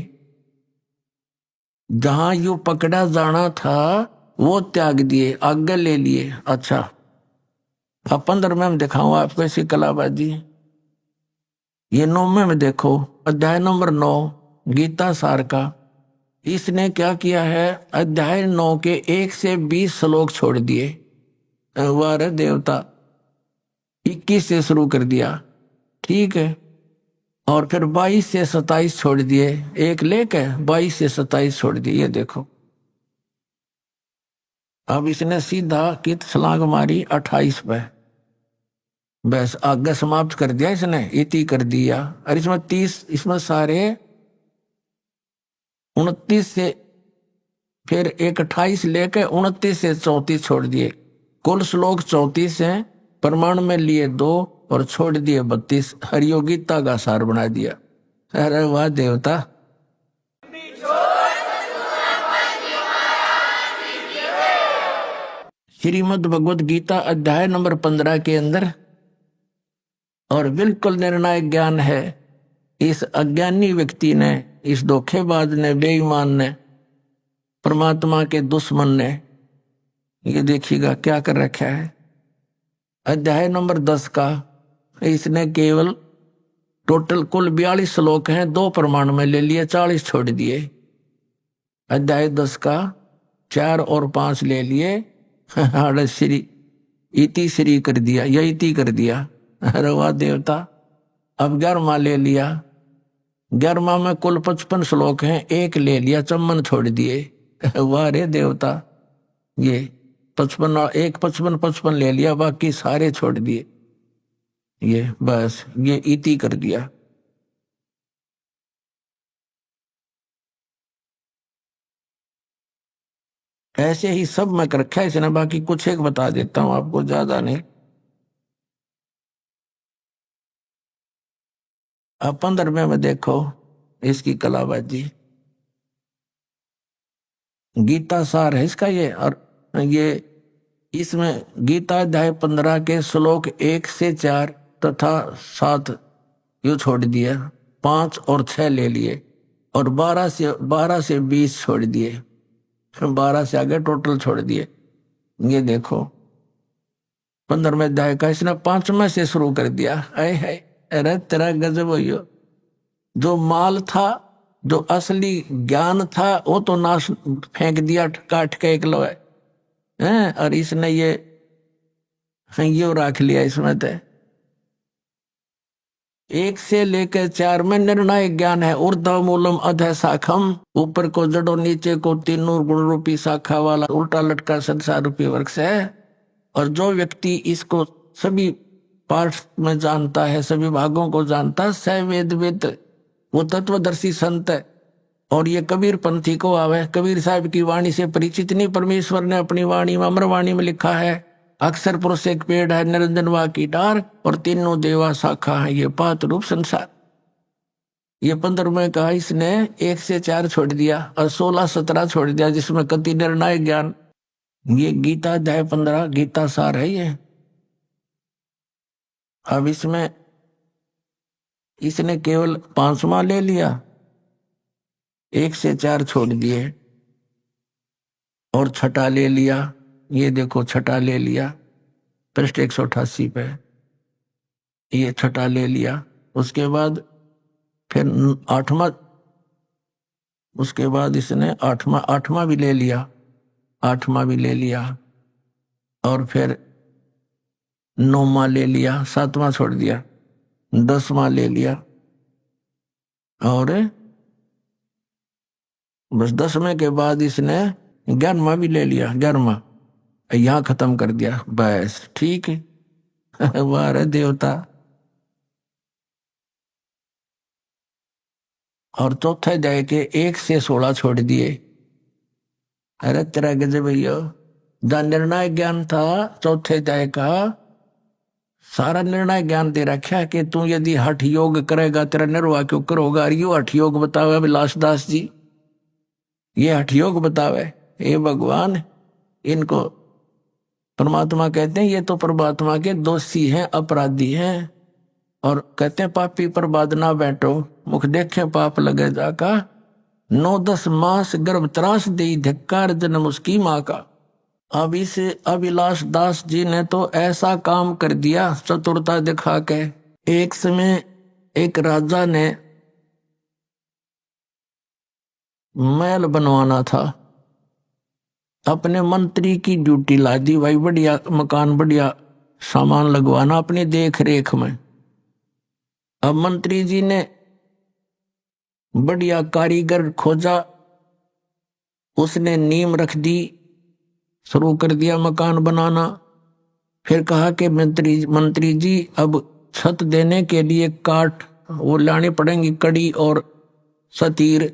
जहां यू पकड़ा जाना था वो त्याग दिए, आगे ले लिए। अच्छा, अब 15 में दिखाऊंगा आपको ऐसी कलाबाजी। ये 9वें में देखो, अध्याय नंबर 9 गीता सार का। इसने क्या किया है? अध्याय 9 के 1 से 20 श्लोक छोड़ दिए। वारे देवता, 21 से शुरू कर दिया, ठीक है। और फिर 22 से 27 छोड़ दिए, एक लेके 22 से 27 छोड़ दिए। ये देखो, अब इसने सीधा कित छलांग मारी 28 पे, बस आगे समाप्त कर दिया इसने, इति कर दिया। और इसमें 30, इसमें सारे 29 से फिर एक 28 लेके 29 से 34 छोड़ दिए। कुल श्लोक 34 हैं, प्रमाण में लिए 2 और छोड़ दिए 32। हरियोगीता का सार बना दिया। अरे वाह देवता, श्रीमद् भगवत गीता अध्याय नंबर 15 के अंदर, और बिल्कुल निर्णायक ज्ञान है। इस अज्ञानी व्यक्ति ने, इस धोखेबाज ने, बेईमान ने, परमात्मा के दुश्मन ने, ये देखिएगा क्या कर रखा है। अध्याय नंबर 10 का इसने केवल टोटल कुल 42 श्लोक हैं, 2 प्रमाण में ले लिए, 40 छोड़ दिए। अध्याय 10 का 4 और 5 ले लिए, श्री इति श्री कर दिया, या इति कर दिया। अरे वाह देवता। अब 11वां ले लिया, 11वां में कुल 55 श्लोक हैं, 1 ले लिया, चम्मन छोड़ दिए। वाह रे देवता। ये 55 ले लिया, बाकी सारे छोड़ दिए। ये बस ये इति कर दिया। ऐसे ही सब में कर रखा है इसने, बाकी कुछ एक बता देता हूं आपको, ज्यादा नहीं। अब 15वें में देखो इसकी कलाबाजी। गीता सार है इसका ये, और ये इसमें गीता अध्याय 15 के श्लोक 1 से 4 तथा 7 यू छोड़ दिया, 5 और 6 ले लिए, और 12 से 20 छोड़ दिए, 12 से आगे टोटल छोड़ दिए। ये देखो 15वें अध्याय का इसने 5वें से शुरू कर दिया। है अरे तेरा गजब हो। जो माल था, जो असली ज्ञान था, वो तो नाश फेंक दिया काट के एक लोहे हैं, और इसने ये रख लिया इसमें। तो 1 से लेकर 4 में निर्णायक ज्ञान है। ऊर्ध्व मूलम अधः शाखम, ऊपर को जड़ो नीचे को तीनों गुण रूपी शाखा वाला उल्टा लटका संसार रूपी वृक्ष है। और जो व्यक्ति इसको सभी पार्ट में जानता है, सभी भागों को जानता है, स वेद वो तत्वदर्शी संत है। और ये कबीर पंथी को आवे। कबीर साहब की वाणी से परिचित नहीं, परमेश्वर ने अपनी वाणी में, अमरवाणी में लिखा है, अक्षर पुरुष एक पेड़ है, निरंजन वा की डार, और तीनों देवा शाखा है, ये पात रूप संसार। ये 15वें कहा इसने 1 से 4 छोड़ दिया, और 16-17 छोड़ दिया, जिसमें कति निर्णायक ज्ञान। ये गीता अध्याय 15 गीता सार है ये। अब इसमें इसने केवल 5वां ले लिया, 1 से 4 छोड़ दिए, और 6ठा ले लिया। ये देखो 6ठा ले लिया, पृष्ठ 188 पे ये 6ठा ले लिया। उसके बाद फिर 8वां, उसके बाद इसने 8वां भी ले लिया, 8वां भी ले लिया, और फिर 9वां ले लिया, 7वां छोड़ दिया, 10वां ले लिया, और बस 10वें के बाद इसने 11वां भी ले लिया, 11वां यहां खत्म कर दिया। बस ठीक है। वाह रे देवता। और चौथे अध्याय के 1 से 16 छोड़ दिए। अरे तेरा गजब भैया। जहां निर्णय ज्ञान था चौथे अध्याय का, सारा निर्णय ज्ञान दे रखा है कि तू यदि हठ योग करेगा तेरा निर्वाह क्यों करोगा। और यो हठ योग बतावे विलास दास जी, ये हठ योग बतावे। हे भगवान, इनको परमात्मा कहते हैं, ये तो परमात्मा के दोषी हैं, अपराधी हैं। और कहते हैं पापी पर बाद ना बैठो, मुख देखे पाप लगे जाका। 9-10 मास गर्भ त्रास दे धिक्कार जन्म उसकी माँ का। अब इस अभिलाष दास जी ने तो ऐसा काम कर दिया चतुरता दिखा के। एक समय एक राजा ने महल बनवाना था, अपने मंत्री की ड्यूटी ला दी, भाई बढ़िया मकान बढ़िया सामान लगवाना अपनी देख रेख में। अब मंत्री जी ने बढ़िया कारीगर खोजा, उसने नींव रख दी, शुरू कर दिया मकान बनाना। फिर कहा कि मंत्री जी अब छत देने के लिए काठ वो लाने पड़ेंगी, कड़ी और सतीर।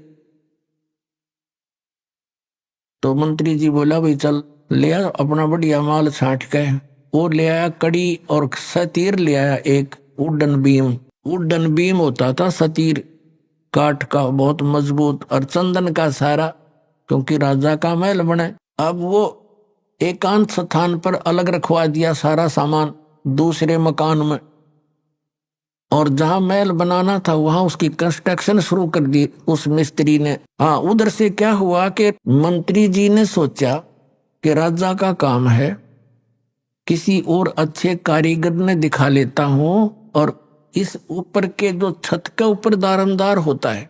तो मंत्री जी बोला भाई चल ले आ अपना बढ़िया माल छांट के। वो ले आया कड़ी और सतीर ले आया, एक वुडन बीम। वुडन बीम होता था सतीर, काठ का बहुत मजबूत, और चंदन का सारा, क्योंकि राजा का महल बने। अब वो एकांत स्थान पर अलग रखवा दिया सारा सामान दूसरे मकान में, और जहां महल बनाना था वहां उसकी कंस्ट्रक्शन शुरू कर दी उस मिस्त्री ने। हाँ, उधर से क्या हुआ कि मंत्री जी ने सोचा कि राजा का काम है, किसी और अच्छे कारीगर ने दिखा लेता हूं और इस ऊपर के जो छत के ऊपर दारमदार होता है,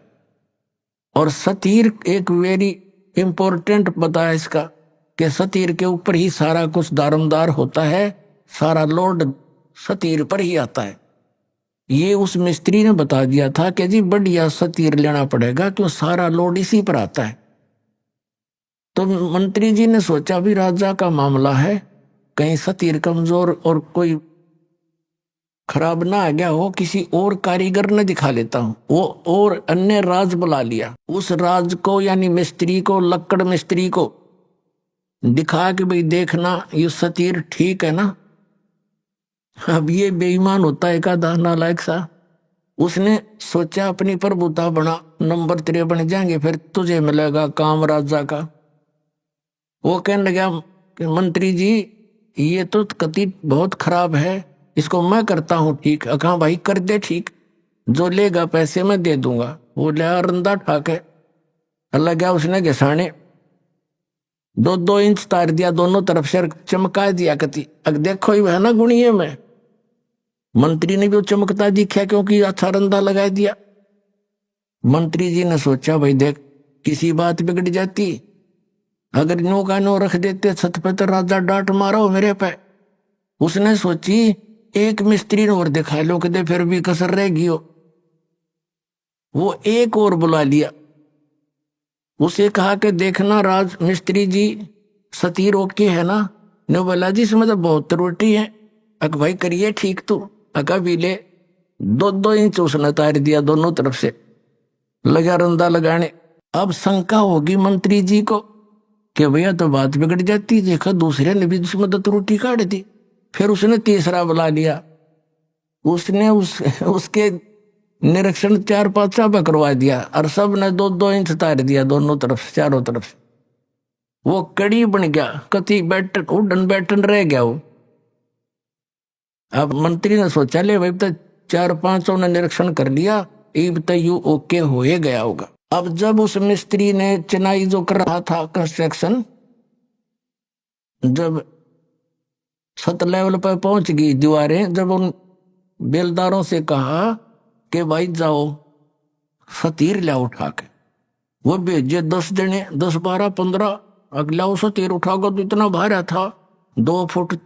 और सतीर एक वेरी इंपॉर्टेंट बताया इसका कि सतीर के ऊपर ही सारा कुछ दारमदार होता है, सारा लोड सतीर पर ही आता है। ये उस मिस्त्री ने बता दिया था कि जी बढ़िया सतीर लेना पड़ेगा क्यों सारा लोड इसी पर आता है। तो मंत्री जी ने सोचा भी राजा का मामला है, कहीं सतीर कमजोर और कोई खराब ना आ गया हो, किसी और कारीगर ने दिखा लेता हूं। वो और अन्य राज बुला लिया, उस राज को यानी मिस्त्री को, लक्कड़ मिस्त्री को दिखा कि भाई देखना ये सतीर ठीक है ना। अब ये बेईमान होता है का नालायक सा, उसने सोचा अपनी प्रभुता बना, नंबर तेरे बन जाएंगे फिर तुझे मिलेगा काम राजा का। वो कहने लगा कि मंत्री जी ये तो कति बहुत खराब है, इसको मैं करता हूँ ठीक। कहा भाई कर दे ठीक, जो लेगा पैसे मैं दे दूंगा। वो लिया रंदा ठाक है, अल्लाह गया उसने घिसाने 2-2 इंच तार दिया, दोनों तरफ से चमका दिया कति। अब देखो ही है ना गुणिये में। मंत्री ने भी वो चमकता दिखा क्योंकि अच्छा रंदा लगा दिया। मंत्री जी ने सोचा भाई देख किसी बात बिगड़ जाती, अगर नो का नो रख देते छत पे तो राजा डांट मारा हो मेरे पे। उसने सोची एक मिस्त्री ने और दिखा लो कदे फिर भी कसर रहेगी हो। वो एक और बुला लिया, उसे कहा कि देखना राज मिस्त्री जी सतीर ओके है ना। ने बोला जी इसमें तो बहुत त्रुटि है। अक भाई करिए ठीक तू। अका भी ले 2-2 इंच उसने तार दिया दोनों तरफ से, लगा रंदा लगाने। अब शंका होगी मंत्री जी को कि भैया तो बात बिगड़ जाती, देखा दूसरे ने भी उसमें तो त्रुटि काट दी। फिर उसने तीसरा बुला लिया, उसने उसके निरीक्षण 4-5 पे करवा दिया और सब ने 2-2 इंच तार दिया दोनों तरफ से, चारों तरफ से। वो कड़ी बन गया, कति बैठन उड़न बैठन रह गया वो। अब मंत्री ने सोचा ले भाई तो 4-5 ने निरीक्षण कर लिया, अब तो यू ओके हो गया होगा। अब जब उस मिस्त्री ने चिनाई जो कर रहा था कंस्ट्रक्शन, जब 7 लेवल पर पहुंच गई दीवारें, जब उन बेलदारों से कहा कि भाई जाओ सतीर ला उठा के, वो भेजे 10 जने, 10, 12, 15 अगला वो सतीर उठाकर तो इतना भारा था 2 फुट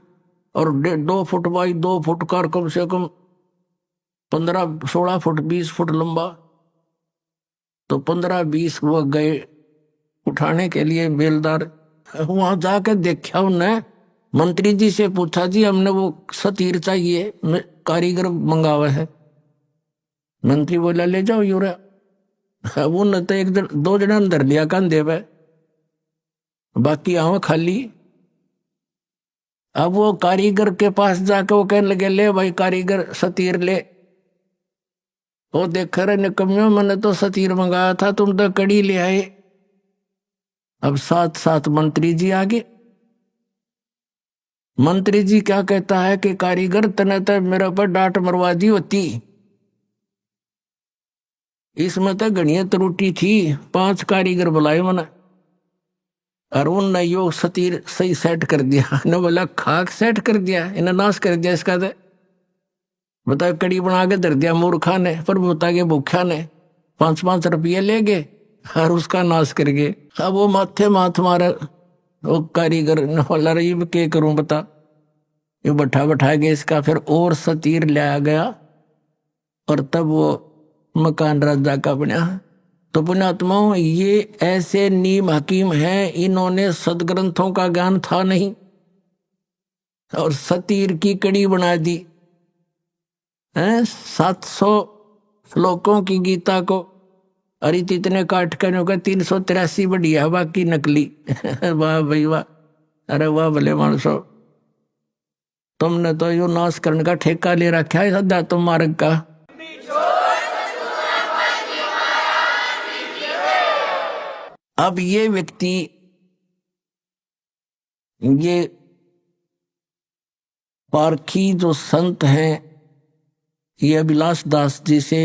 और 2 फुट बाई 2 फुट का, कम से कम 15-16 फुट 20 फुट लंबा। तो 15-20 वो गए उठाने के लिए बेलदार। वहां जाकर देखा उन्हें, मंत्री जी से पूछा जी हमने वो सतीर चाहिए, कारीगर मंगावा है। मंत्री बोला ले जाओ यूरा। वो न तो 1-2 जने अंदर लिया कंधे पे, बाकी आवा खाली। अब वो कारीगर के पास जाके वो कहने लगे ले भाई कारीगर सतीर ले। वो देख रहे निकम्यो मैंने तो सतीर मंगाया था, तुम तो कड़ी ले आए। अब साथ मंत्री जी आगे। मंत्री जी क्या कहता है कि कारीगर तने तो मेरे पर डांट मरवा दी होती, इसमें तो गणिया त्रुटि थी। 5 कारीगर बुलाए मैंने और उनने यो सतीर सही सेट कर दिया। ने बोला खाक सेट कर दिया, इन्हें नाश कर दिया इसका। तो बता कड़ी बना के धर दिया मूर्खा ने, पर बता के भूखा ने 5-5 रुपये ले गए और उसका नाश कर गए। अब वो माथे माथ मारे वो कारीगर ने बोला रही क्या करूं बता। ये बैठा के इसका फिर और सतीर लाया गया और तब वो मकान राजा का बना। तो पुण्यात्माओं ये ऐसे नीम हकीम हैं, इन्होंने सदग्रंथों का ज्ञान था नहीं और सतीर की कड़ी बना दी है। 700 श्लोकों की गीता को अरे इतने काट कर 383 बढ़िया, बाकी नकली। वाह भाई वाह, अरे वाह भले मानसो, तुमने तो यो नाश करने का ठेका ले रखा है सदा तुम मार्ग का। अब ये व्यक्ति ये पारखी जो संत हैं, ये अभिलाष दास जी से,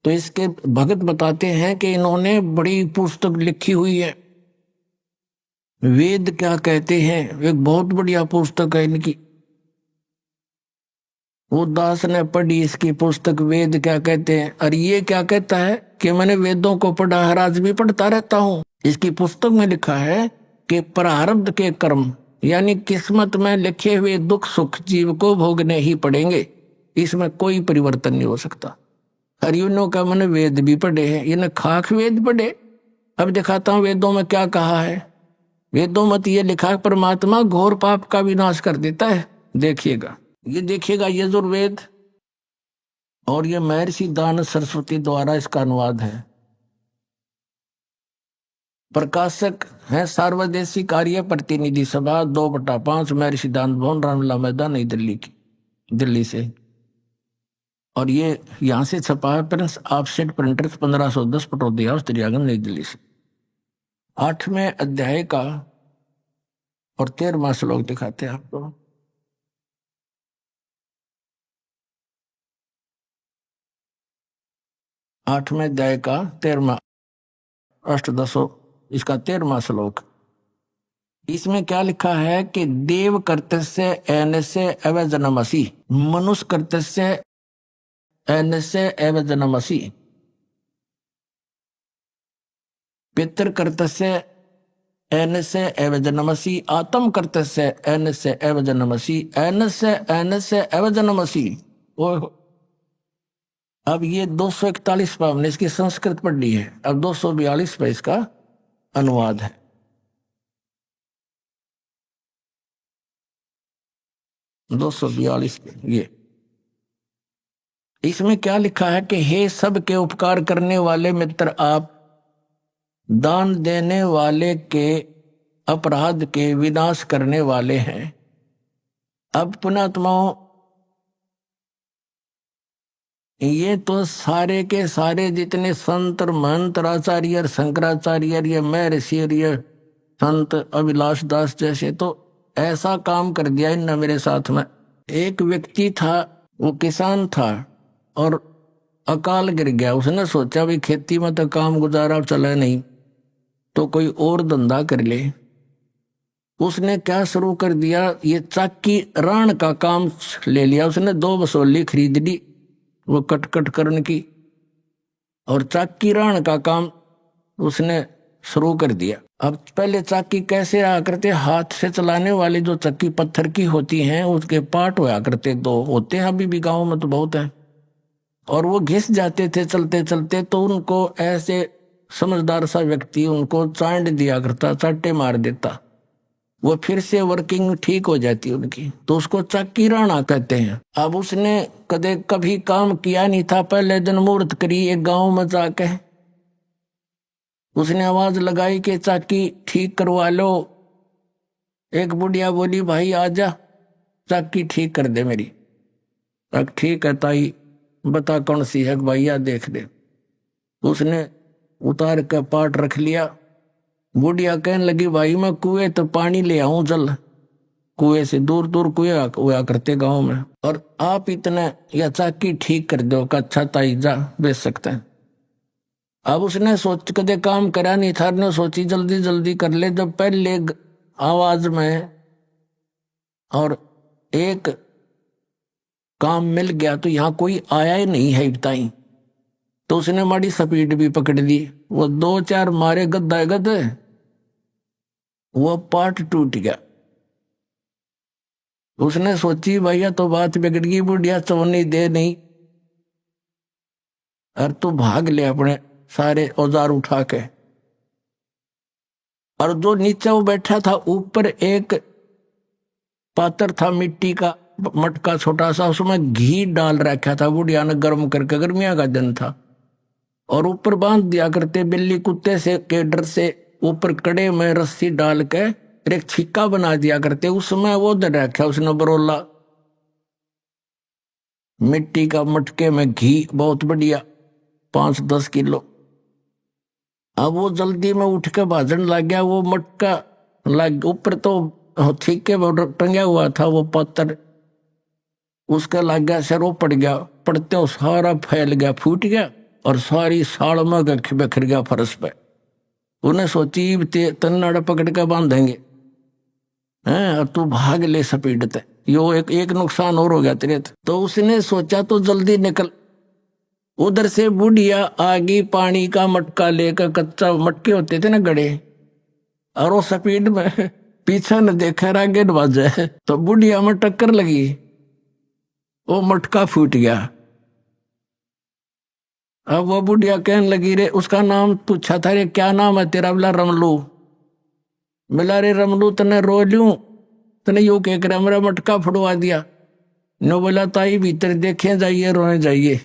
तो इसके भगत बताते हैं कि इन्होंने बड़ी पुस्तक लिखी हुई है, वेद क्या कहते हैं, एक बहुत बढ़िया पुस्तक है इनकी। वो दास ने पढ़ी इसकी पुस्तक वेद क्या कहते हैं, और ये क्या कहता है कि मैंने वेदों को पढ़ा, हर आज भी पढ़ता रहता हूं। इसकी पुस्तक में लिखा है कि प्रारब्ध के कर्म यानी किस्मत में लिखे हुए दुख सुख जीव को भोगने ही पड़ेंगे, इसमें कोई परिवर्तन नहीं हो सकता। हरियों का मैंने वेद भी पढ़े हैं, इन्हें खाक वेद पढ़े। अब दिखाता हूं वेदों में क्या कहा है। वेदों में तो ये लिखा है परमात्मा घोर पाप का विनाश कर देता है। देखिएगा, ये देखिएगा यजुर्वेद, और ये महर्षि दान सरस्वती द्वारा इसका अनुवाद है। प्रकाशक है सार्वदेशी कार्य प्रतिनिधि सभा 2/5 महर्षि दान भवन रामलीला मैदान नई दिल्ली की, दिल्ली से। और ये यहां से छपा है Prince offset printers 1510 Pataudi house Daryaganj नई दिल्ली से। 8वें अध्याय का और 13वां श्लोक दिखाते हैं आपको। आठवें अध्याय का 13वां अष्टदशो इसका 13वां श्लोक। इसमें क्या लिखा है कि देव कर्तस्य एनस्य एव जनमसि, मनुष्य कर्तस्य एनस्य एव जनमसि, पितृ कर्तस्य एनस्य एव जनमसि, आत्म कर्तस्य एनस्य एव जनमसि, एनस्य एव जनमसि। अब ये 241 पर हमने इसकी संस्कृत पढ़ ली है, अब 242 पर इसका अनुवाद है। ये इसमें क्या लिखा है कि हे सबके उपकार करने वाले मित्र, आप दान देने वाले के अपराध के विनाश करने वाले हैं। अब पुण्यात्माओं, ये तो सारे के सारे जितने संत महंत आचार्य शंकराचार्य ये महर्षि ये संत अभिलाष दास जैसे, तो ऐसा काम कर दिया इनने मेरे साथ में। एक व्यक्ति था, वो किसान था और अकाल गिर गया। उसने सोचा भी खेती में तो काम गुजारा चले नहीं, तो कोई और धंधा कर ले। उसने क्या शुरू कर दिया, ये चाकी राण का काम ले लिया। उसने 2 बसोली खरीद ली वो कट करने की, और चाकी राण का काम उसने शुरू कर दिया। अब पहले चाकी कैसे आया करते, हाथ से चलाने वाली जो चक्की पत्थर की होती हैं उसके पार्ट होया करते, 2 होते हैं, अभी भी गाँव में तो बहुत है, और वो घिस जाते थे चलते चलते। तो उनको ऐसे समझदार सा व्यक्ति उनको चांट दिया करता, चाटे मार देता, वो फिर से वर्किंग ठीक हो जाती उनकी, तो उसको चाकी राणा कहते हैं। अब उसने कभी काम किया नहीं था, पहले दिन मुहूर्त करी एक गांव में जाके उसने आवाज लगाई कि चाकी ठीक करवा लो। एक बुढ़िया बोली, भाई आजा चाकी ठीक कर दे मेरी। अब ठीक है ताई, बता कौन सी है, भैया देख दे। उसने उतार कर पाट रख लिया। बुढ़िया कहने लगी, भाई मैं कुएं तो पानी ले आऊं जल, कुएं से दूर दूर कुएं हुआ करते गांव में, और आप इतना या चाकी ठीक कर दो का। अच्छा ताई जा, बेच सकते हैं। अब उसने सोच कदे काम करा नहीं था, ने सोची जल्दी जल्दी कर ले। जब पहले आवाज में और एक काम मिल गया तो यहाँ कोई आया ही नहीं है बताई, तो उसने माड़ी स्पीड भी पकड़ ली। वो 2-4 मारे गद्दे, वो पार्ट टूट गया। उसने सोची भैया तो बात बिगड़ गई, बुढ़िया चवनी दे नहीं, और तू भाग ले अपने सारे औजार उठा के। और जो नीचे वो बैठा था, ऊपर एक पात्र था मिट्टी का मटका छोटा सा, उसमें घी डाल रखा था बुढ़िया ने गर्म करके, गर्मियां का दिन था, और ऊपर बांध दिया करते बिल्ली कुत्ते से के डर से। ऊपर कड़े में रस्सी डाल के एक छिक्का बना दिया करते, उसमें वो दे रखा उसने बरोला मिट्टी का मटके में घी, बहुत बढ़िया 5-10 किलो। अब वो जल्दी में उठ के भाजन लग गया। वो मटका लग ऊपर तो छिक्के टंगा हुआ था वो पत्थर, उसका लग गया सिर, वो पड़ गया। पड़ते वो सारा फैल गया, फूट गया, और सारी साड़ में बिखर गया फर्श पे। उन्हें सोची तन्नाड़ा पकड़ के बांधेंगे हैं, और तू भाग ले स्पीड ते। यो एक नुकसान और हो गया तेरे। तो उसने सोचा तो जल्दी निकल। उधर से बुढ़िया आगे पानी का मटका लेकर, कच्चा मटके होते थे ना गड़े, और वो स्पीड में पीछे न देखा आगे न बाजे, तो बुढ़िया में टक्कर लगी, वो मटका फूट गया। अब वो बुढ़िया कहने लगी, रे उसका नाम पूछा था, रे क्या नाम है तेरा? बोला रमलू। बोला रे रमलू तने रो लूं, तने यूं कह कर मेरा मटका फुड़वा दिया। नो बोला ताई भीतर देखे जाइए रोए जाइए।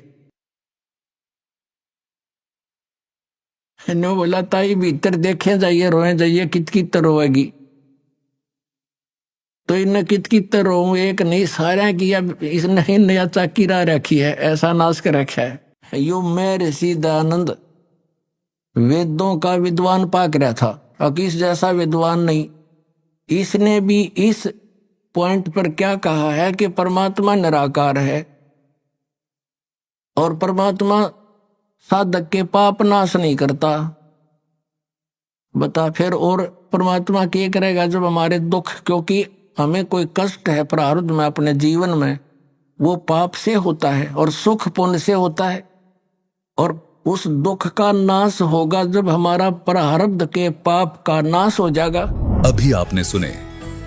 नो बोला ताई भीतर देखे जाइए रोए जाइए, कित कित रोएगी। तो इन कित कित रो एक नहीं सारा किया, इसने नया चाकी रा रखी है, ऐसा नाश कर रखा है। यो मैं ऋषि दयानंद वेदों का विद्वान पाक रहा था, और किस जैसा विद्वान नहीं। इसने भी इस पॉइंट पर क्या कहा है कि परमात्मा निराकार है, और परमात्मा साधक के पाप नाश नहीं करता। बता फिर और परमात्मा क्या करेगा जब हमारे दुख, क्योंकि हमें कोई कष्ट है प्रारब्ध में अपने जीवन में, वो पाप से होता है और सुख पुण्य से होता है, और उस दुख का नाश होगा जब हमारा प्रारब्ध के पाप का नाश हो जाएगा। अभी आपने सुने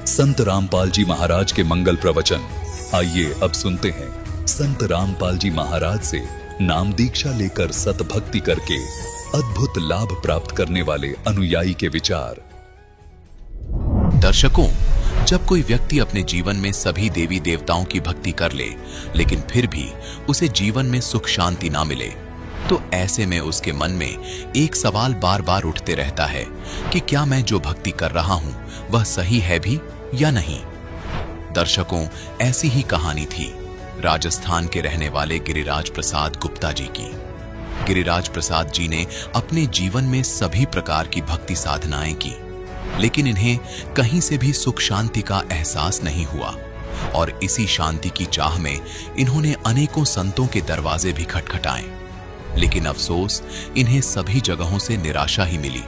संत रामपाल जी महाराज के मंगल प्रवचन। आइए अब सुनते हैं संत रामपाल जी महाराज से नाम दीक्षा लेकर सतभक्ति करके अद्भुत लाभ प्राप्त करने वाले अनुयायी के विचार। दर्शकों, जब कोई व्यक्ति अपने जीवन में सभी देवी देवताओं की भक्ति कर ले, लेकिन फिर भी उसे जीवन में सुख शांति ना मिले, तो ऐसे में उसके मन में एक सवाल बार बार उठते रहता है कि क्या मैं जो भक्ति कर रहा हूं वह सही है भी या नहीं। दर्शकों, ऐसी ही कहानी थी राजस्थान के रहने वाले गिरिराज प्रसाद गुप्ता जी की। गिरिराज प्रसाद जी ने अपने जीवन में सभी प्रकार की भक्ति साधनाएं की, लेकिन इन्हें कहीं से भी सुख शांति का एहसास नहीं हुआ, और इसी शांति की चाह में इन्होंने अनेकों संतों के दरवाजे भी खटखटाए, लेकिन अफसोस इन्हें सभी जगहों से निराशा ही मिली।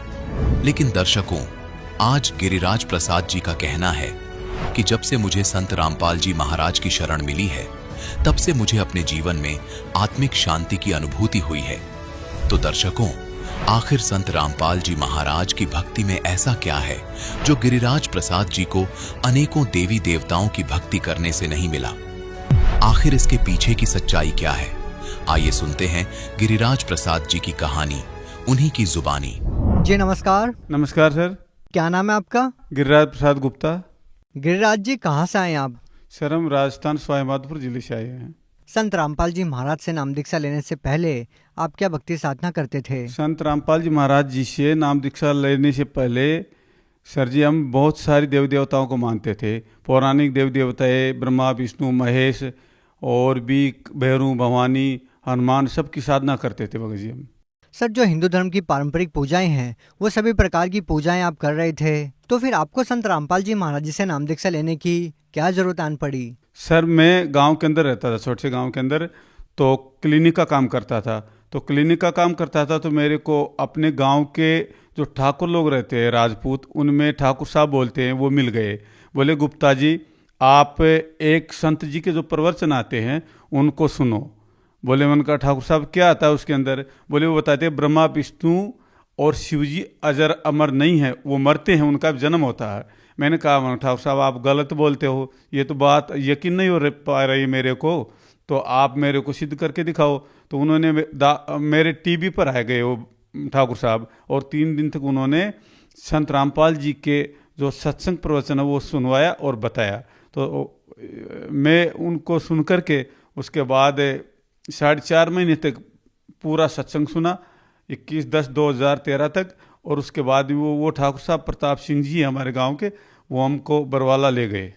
लेकिन दर्शकों, आज गिरिराज प्रसाद जी का कहना है कि जब से मुझे संत रामपाल जी महाराज की शरण मिली है, तब से मुझे अपने जीवन में आत्मिक शांति की अनुभूति हुई है। तो दर्शकों, आखिर संत रामपाल जी महाराज की भक्ति में ऐसा क्या है जो गिरिराज प्रसाद जी को अनेकों देवी देवताओं की भक्ति करने से नहीं मिला? आखिर इसके पीछे की सच्चाई क्या है? आइए सुनते हैं गिरिराज प्रसाद जी की कहानी, उन्हीं की जुबानी। जी नमस्कार। नमस्कार सर। क्या नाम है आपका? गिरिराज प्रसाद गुप्ता। गिरिराज जी कहाँ से आए आप? सर हम राजस्थान सवाईमाधोपुर जिले से आए हैं। संत रामपाल जी महाराज से नाम दीक्षा लेने से पहले आप क्या भक्ति साधना करते थे? संत रामपाल जी महाराज जी से नाम दीक्षा लेने से पहले सर जी हम बहुत सारी देवी देवताओं को मानते थे। पौराणिक देवी देवताएं ब्रह्मा विष्णु महेश और भी भैरू भवानी हनुमान सबकी साधना करते थे भगत जी हम। सर, जो हिंदू धर्म की पारंपरिक पूजाएं हैं वो सभी प्रकार की पूजाएं आप कर रहे थे, तो फिर आपको संत रामपाल जी महाराज जी से नाम दीक्षा लेने की क्या जरूरत आन पड़ी? सर मैं गांव के अंदर रहता था, छोटे से गांव के अंदर, तो क्लिनिक का काम करता था। तो क्लिनिक का काम करता था तो मेरे को अपने गांव के जो ठाकुर लोग रहते हैं राजपूत, उनमें ठाकुर साहब बोलते हैं, वो मिल गए। बोले गुप्ता जी आप एक संत जी के जो प्रवचन आते हैं उनको सुनो। बोले उनका ठाकुर साहब क्या आता है उसके अंदर? बोले वो बताते हैं ब्रह्मा विष्णु और शिव जी अजर अमर नहीं है, वो मरते हैं, उनका जन्म होता है। मैंने कहा ठाकुर साहब आप गलत बोलते हो, ये तो बात यकीन नहीं हो पा रही मेरे को, तो आप मेरे को सिद्ध करके दिखाओ। तो उन्होंने मेरे टीवी पर आ गए वो ठाकुर साहब, और 3 दिन तक उन्होंने संत रामपाल जी के जो सत्संग प्रवचन है वो सुनवाया और बताया। तो मैं उनको सुन करके उसके बाद 4.5 महीने तक पूरा सत्संग सुना, 21/10/2013 तक। और उसके बाद वो ठाकुर साहब प्रताप सिंह जी हमारे गांव के, वो हमको बरवाला ले गए।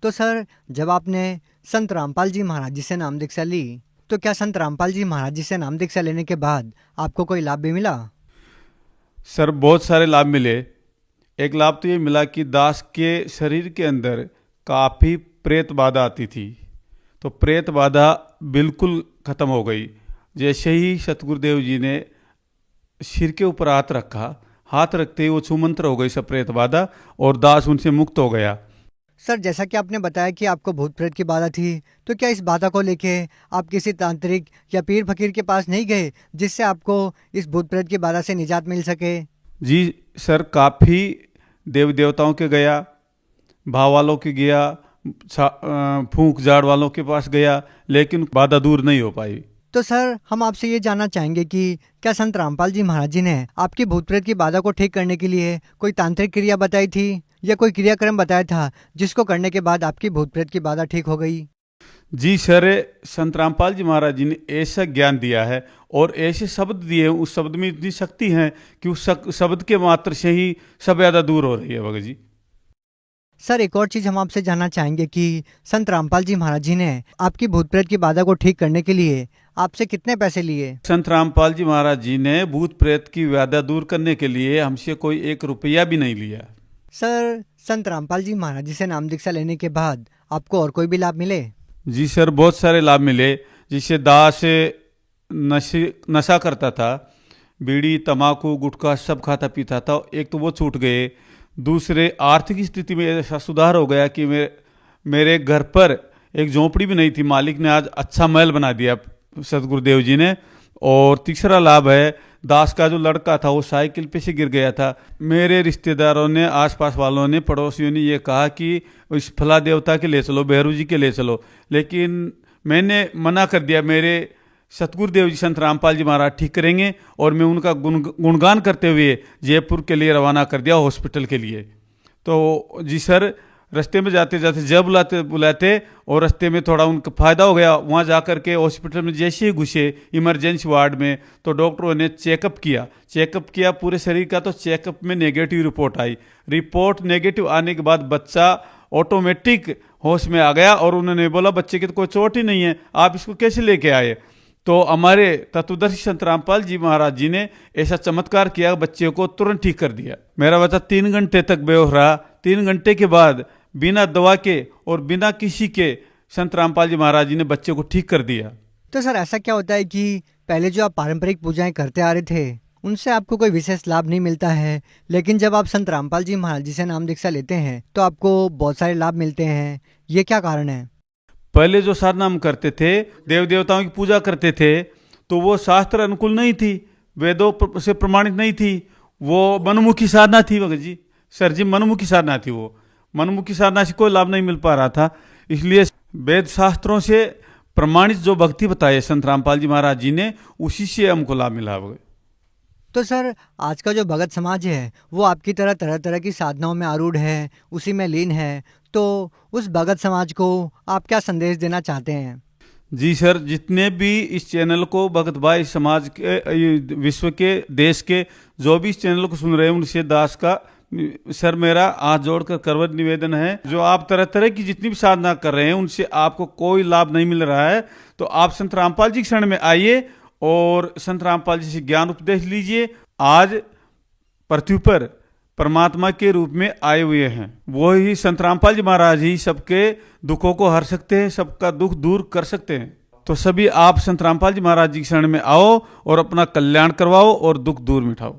तो सर, जब आपने संत रामपाल जी महाराज जी से नाम दीक्षा ली, तो क्या संत रामपाल जी महाराज जी से नाम दीक्षा लेने के बाद आपको कोई लाभ भी मिला? सर बहुत सारे लाभ मिले। एक लाभ तो ये मिला कि दास के शरीर के अंदर काफ़ी प्रेत बाधा आती थी, तो प्रेत बाधा बिल्कुल ख़त्म हो गई। जैसे ही सतगुरुदेव जी ने सिर के ऊपर हाथ रखा, हाथ रखते ही वो छूमंत्र हो गई सब प्रेत बाधा, और दास उनसे मुक्त हो गया। सर, जैसा कि आपने बताया कि आपको भूत प्रेत की बाधा थी, तो क्या इस बाधा को लेके आप किसी तांत्रिक या पीर फकीर के पास नहीं गए जिससे आपको इस भूत प्रेत की बाधा से निजात मिल सके? जी सर, काफ़ी देव देवताओं के गया, भाव वालों के गया, फूंक झाड़ वालों के पास गया, लेकिन बाधा दूर नहीं हो पाई। तो सर, हम आपसे ये जानना चाहेंगे कि क्या संत रामपाल जी महाराज जी ने आपकी भूत प्रेत की बाधा को ठीक करने के लिए कोई तांत्रिक क्रिया बताई थी या कोई क्रियाक्रम बताया था जिसको करने के बाद आपकी भूत प्रेत की बाधा ठीक हो गई? जी सर, संत रामपाल जी महाराज जी ने ऐसा ज्ञान दिया है और ऐसे शब्द दिए हैं, उस शब्द में इतनी शक्ति है कि उस शब्द के मात्र से ही सब ज्यादा दूर हो रही है भगत जी। सर, एक और चीज हम आपसे जानना चाहेंगे कि संत रामपाल जी महाराज जी ने आपकी भूत प्रेत की बाधा को ठीक करने के लिए आपसे कितने पैसे लिए? संत रामपाल जी महाराज जी ने भूत प्रेत की बाधा दूर करने के लिए हमसे कोई 1 रुपया भी नहीं लिया। सर, संत रामपाल जी महाराज जी से नाम दीक्षा लेने के बाद आपको और कोई भी लाभ मिले? जी सर, बहुत सारे लाभ मिले। जिससे दाह से नशा करता था, बीड़ी तंबाकू गुटखा सब खाता पीता था, एक तो वो छूट गए। दूसरे, आर्थिक स्थिति में ऐसा सुधार हो गया कि मेरे घर पर एक झोंपड़ी भी नहीं थी, मालिक ने आज अच्छा महल बना दिया सतगुरुदेव जी ने। और तीसरा लाभ है, दास का जो लड़का था वो साइकिल पे से गिर गया था। मेरे रिश्तेदारों ने, आसपास वालों ने, पड़ोसियों ने ये कहा कि इस फला देवता के ले चलो, भैरू जी के ले चलो, लेकिन मैंने मना कर दिया। मेरे सतगुरुदेव जी संत रामपाल जी महाराज ठीक करेंगे, और मैं उनका गुणगान करते हुए जयपुर के लिए रवाना कर दिया, हॉस्पिटल के लिए। तो जी सर, रास्ते में जाते जाते जब बुलाते और रास्ते में थोड़ा उनका फ़ायदा हो गया। वहाँ जा कर के हॉस्पिटल में जैसे ही घुसे इमरजेंसी वार्ड में, तो डॉक्टरों ने चेकअप किया पूरे शरीर का। तो चेकअप में नेगेटिव रिपोर्ट आई। रिपोर्ट नेगेटिव आने के बाद बच्चा ऑटोमेटिक होश में आ गया, और उन्होंने बोला बच्चे की तो कोई चोट ही नहीं है, आप इसको कैसे लेके आए? तो हमारे तत्वदर्शी संत रामपाल जी महाराज जी ने ऐसा चमत्कार किया, बच्चे को तुरंत ठीक कर दिया। मेरा बच्चा 3 घंटे तक बेहोश रहा। 3 घंटे के बाद बिना दवा के और बिना किसी के संत रामपाल जी महाराज जी ने बच्चे को ठीक कर दिया। तो सर, ऐसा क्या होता है कि पहले जो आप पारंपरिक पूजाएं करते आ रहे थे उनसे आपको कोई विशेष लाभ नहीं मिलता है, लेकिन जब आप संत रामपाल जी महाराज जी से नाम दीक्षा लेते हैं तो आपको बहुत सारे लाभ मिलते हैं? ये क्या कारण है? पहले जो साधना हम करते थे, देव देवताओं की पूजा करते थे, तो वो शास्त्र अनुकूल नहीं थी, वेदों से प्रमाणित नहीं थी, वो मनमुखी साधना थी भगत जी। सर जी, मनमुखी साधना थी। वो मनमुखी साधना से कोई लाभ नहीं मिल पा रहा था। इसलिए वेद शास्त्रों से प्रमाणित जो भक्ति बताए संत रामपाल जी महाराज जी ने, उसी से हमको लाभ मिला। तो सर, आज का जो भगत समाज है वो आपकी तरह तरह की साधनाओं में आरूढ़ है, उसी में लीन है, तो उस भगत समाज को आप क्या संदेश देना चाहते हैं? जी सर, जितने भी इस चैनल को भगत भाई समाज के, विश्व के, देश के जो भी इस चैनल को सुन रहे हैं, उनसे दास का सर मेरा हाथ जोड़कर करवत निवेदन है, जो आप तरह तरह की जितनी भी साधना कर रहे हैं उनसे आपको कोई लाभ नहीं मिल रहा है, तो आप संत रामपाल जी के शरण में आइए और संत रामपाल जी से ज्ञान उपदेश लीजिए। आज पृथ्वी पर परमात्मा के रूप में आए हुए हैं, वो ही संत रामपाल जी महाराज ही सबके दुखों को हर सकते हैं, सबका दुख दूर कर सकते हैं। तो सभी आप संत रामपाल जी महाराज जी के शरण में आओ और अपना कल्याण करवाओ और दुख दूर मिटाओ।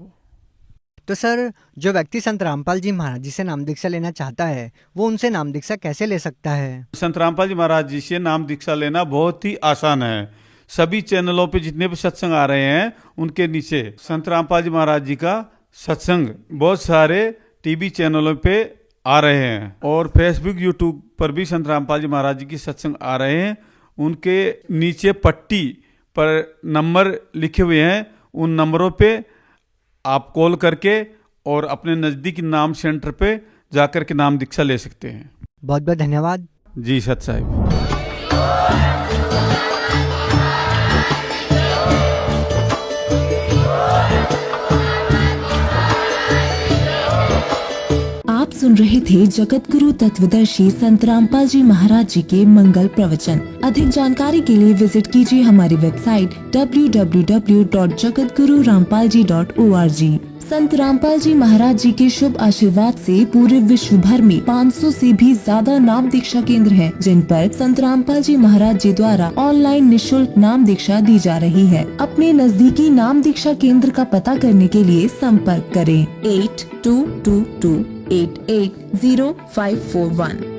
तो सर, जो व्यक्ति संत रामपाल जी महाराज जी से नाम दीक्षा लेना चाहता है वो उनसे नाम दीक्षा कैसे ले सकता है? संत रामपाल जी महाराज जी से नाम दीक्षा लेना बहुत ही आसान है। सभी चैनलों पे जितने भी सत्संग आ रहे हैं उनके नीचे संत रामपाल जी महाराज जी का सत्संग बहुत सारे टीवी चैनलों पे आ रहे हैं, और फेसबुक यूट्यूब पर भी संत रामपाल जी महाराज जी की सत्संग आ रहे हैं। उनके नीचे पट्टी पर नंबर लिखे हुए हैं, उन नंबरों पे आप कॉल करके और अपने नज़दीकी नाम सेंटर पे जाकर के नाम दीक्षा ले सकते हैं। बहुत बहुत धन्यवाद। जी सत साहिब। आप सुन रहे थे जगत गुरु तत्वदर्शी संत रामपाल जी महाराज जी के मंगल प्रवचन। अधिक जानकारी के लिए विजिट कीजिए हमारी वेबसाइट www.jagatgururampalji.org। संत रामपाल जी महाराज जी के शुभ आशीर्वाद से पूरे विश्व भर में 500 से भी ज्यादा नाम दीक्षा केंद्र हैं, जिन पर संत रामपाल जी महाराज जी द्वारा ऑनलाइन निशुल्क नाम दीक्षा दी जा रही है। अपने नजदीकी नाम दीक्षा केंद्र का पता करने के लिए संपर्क करें 8222880541।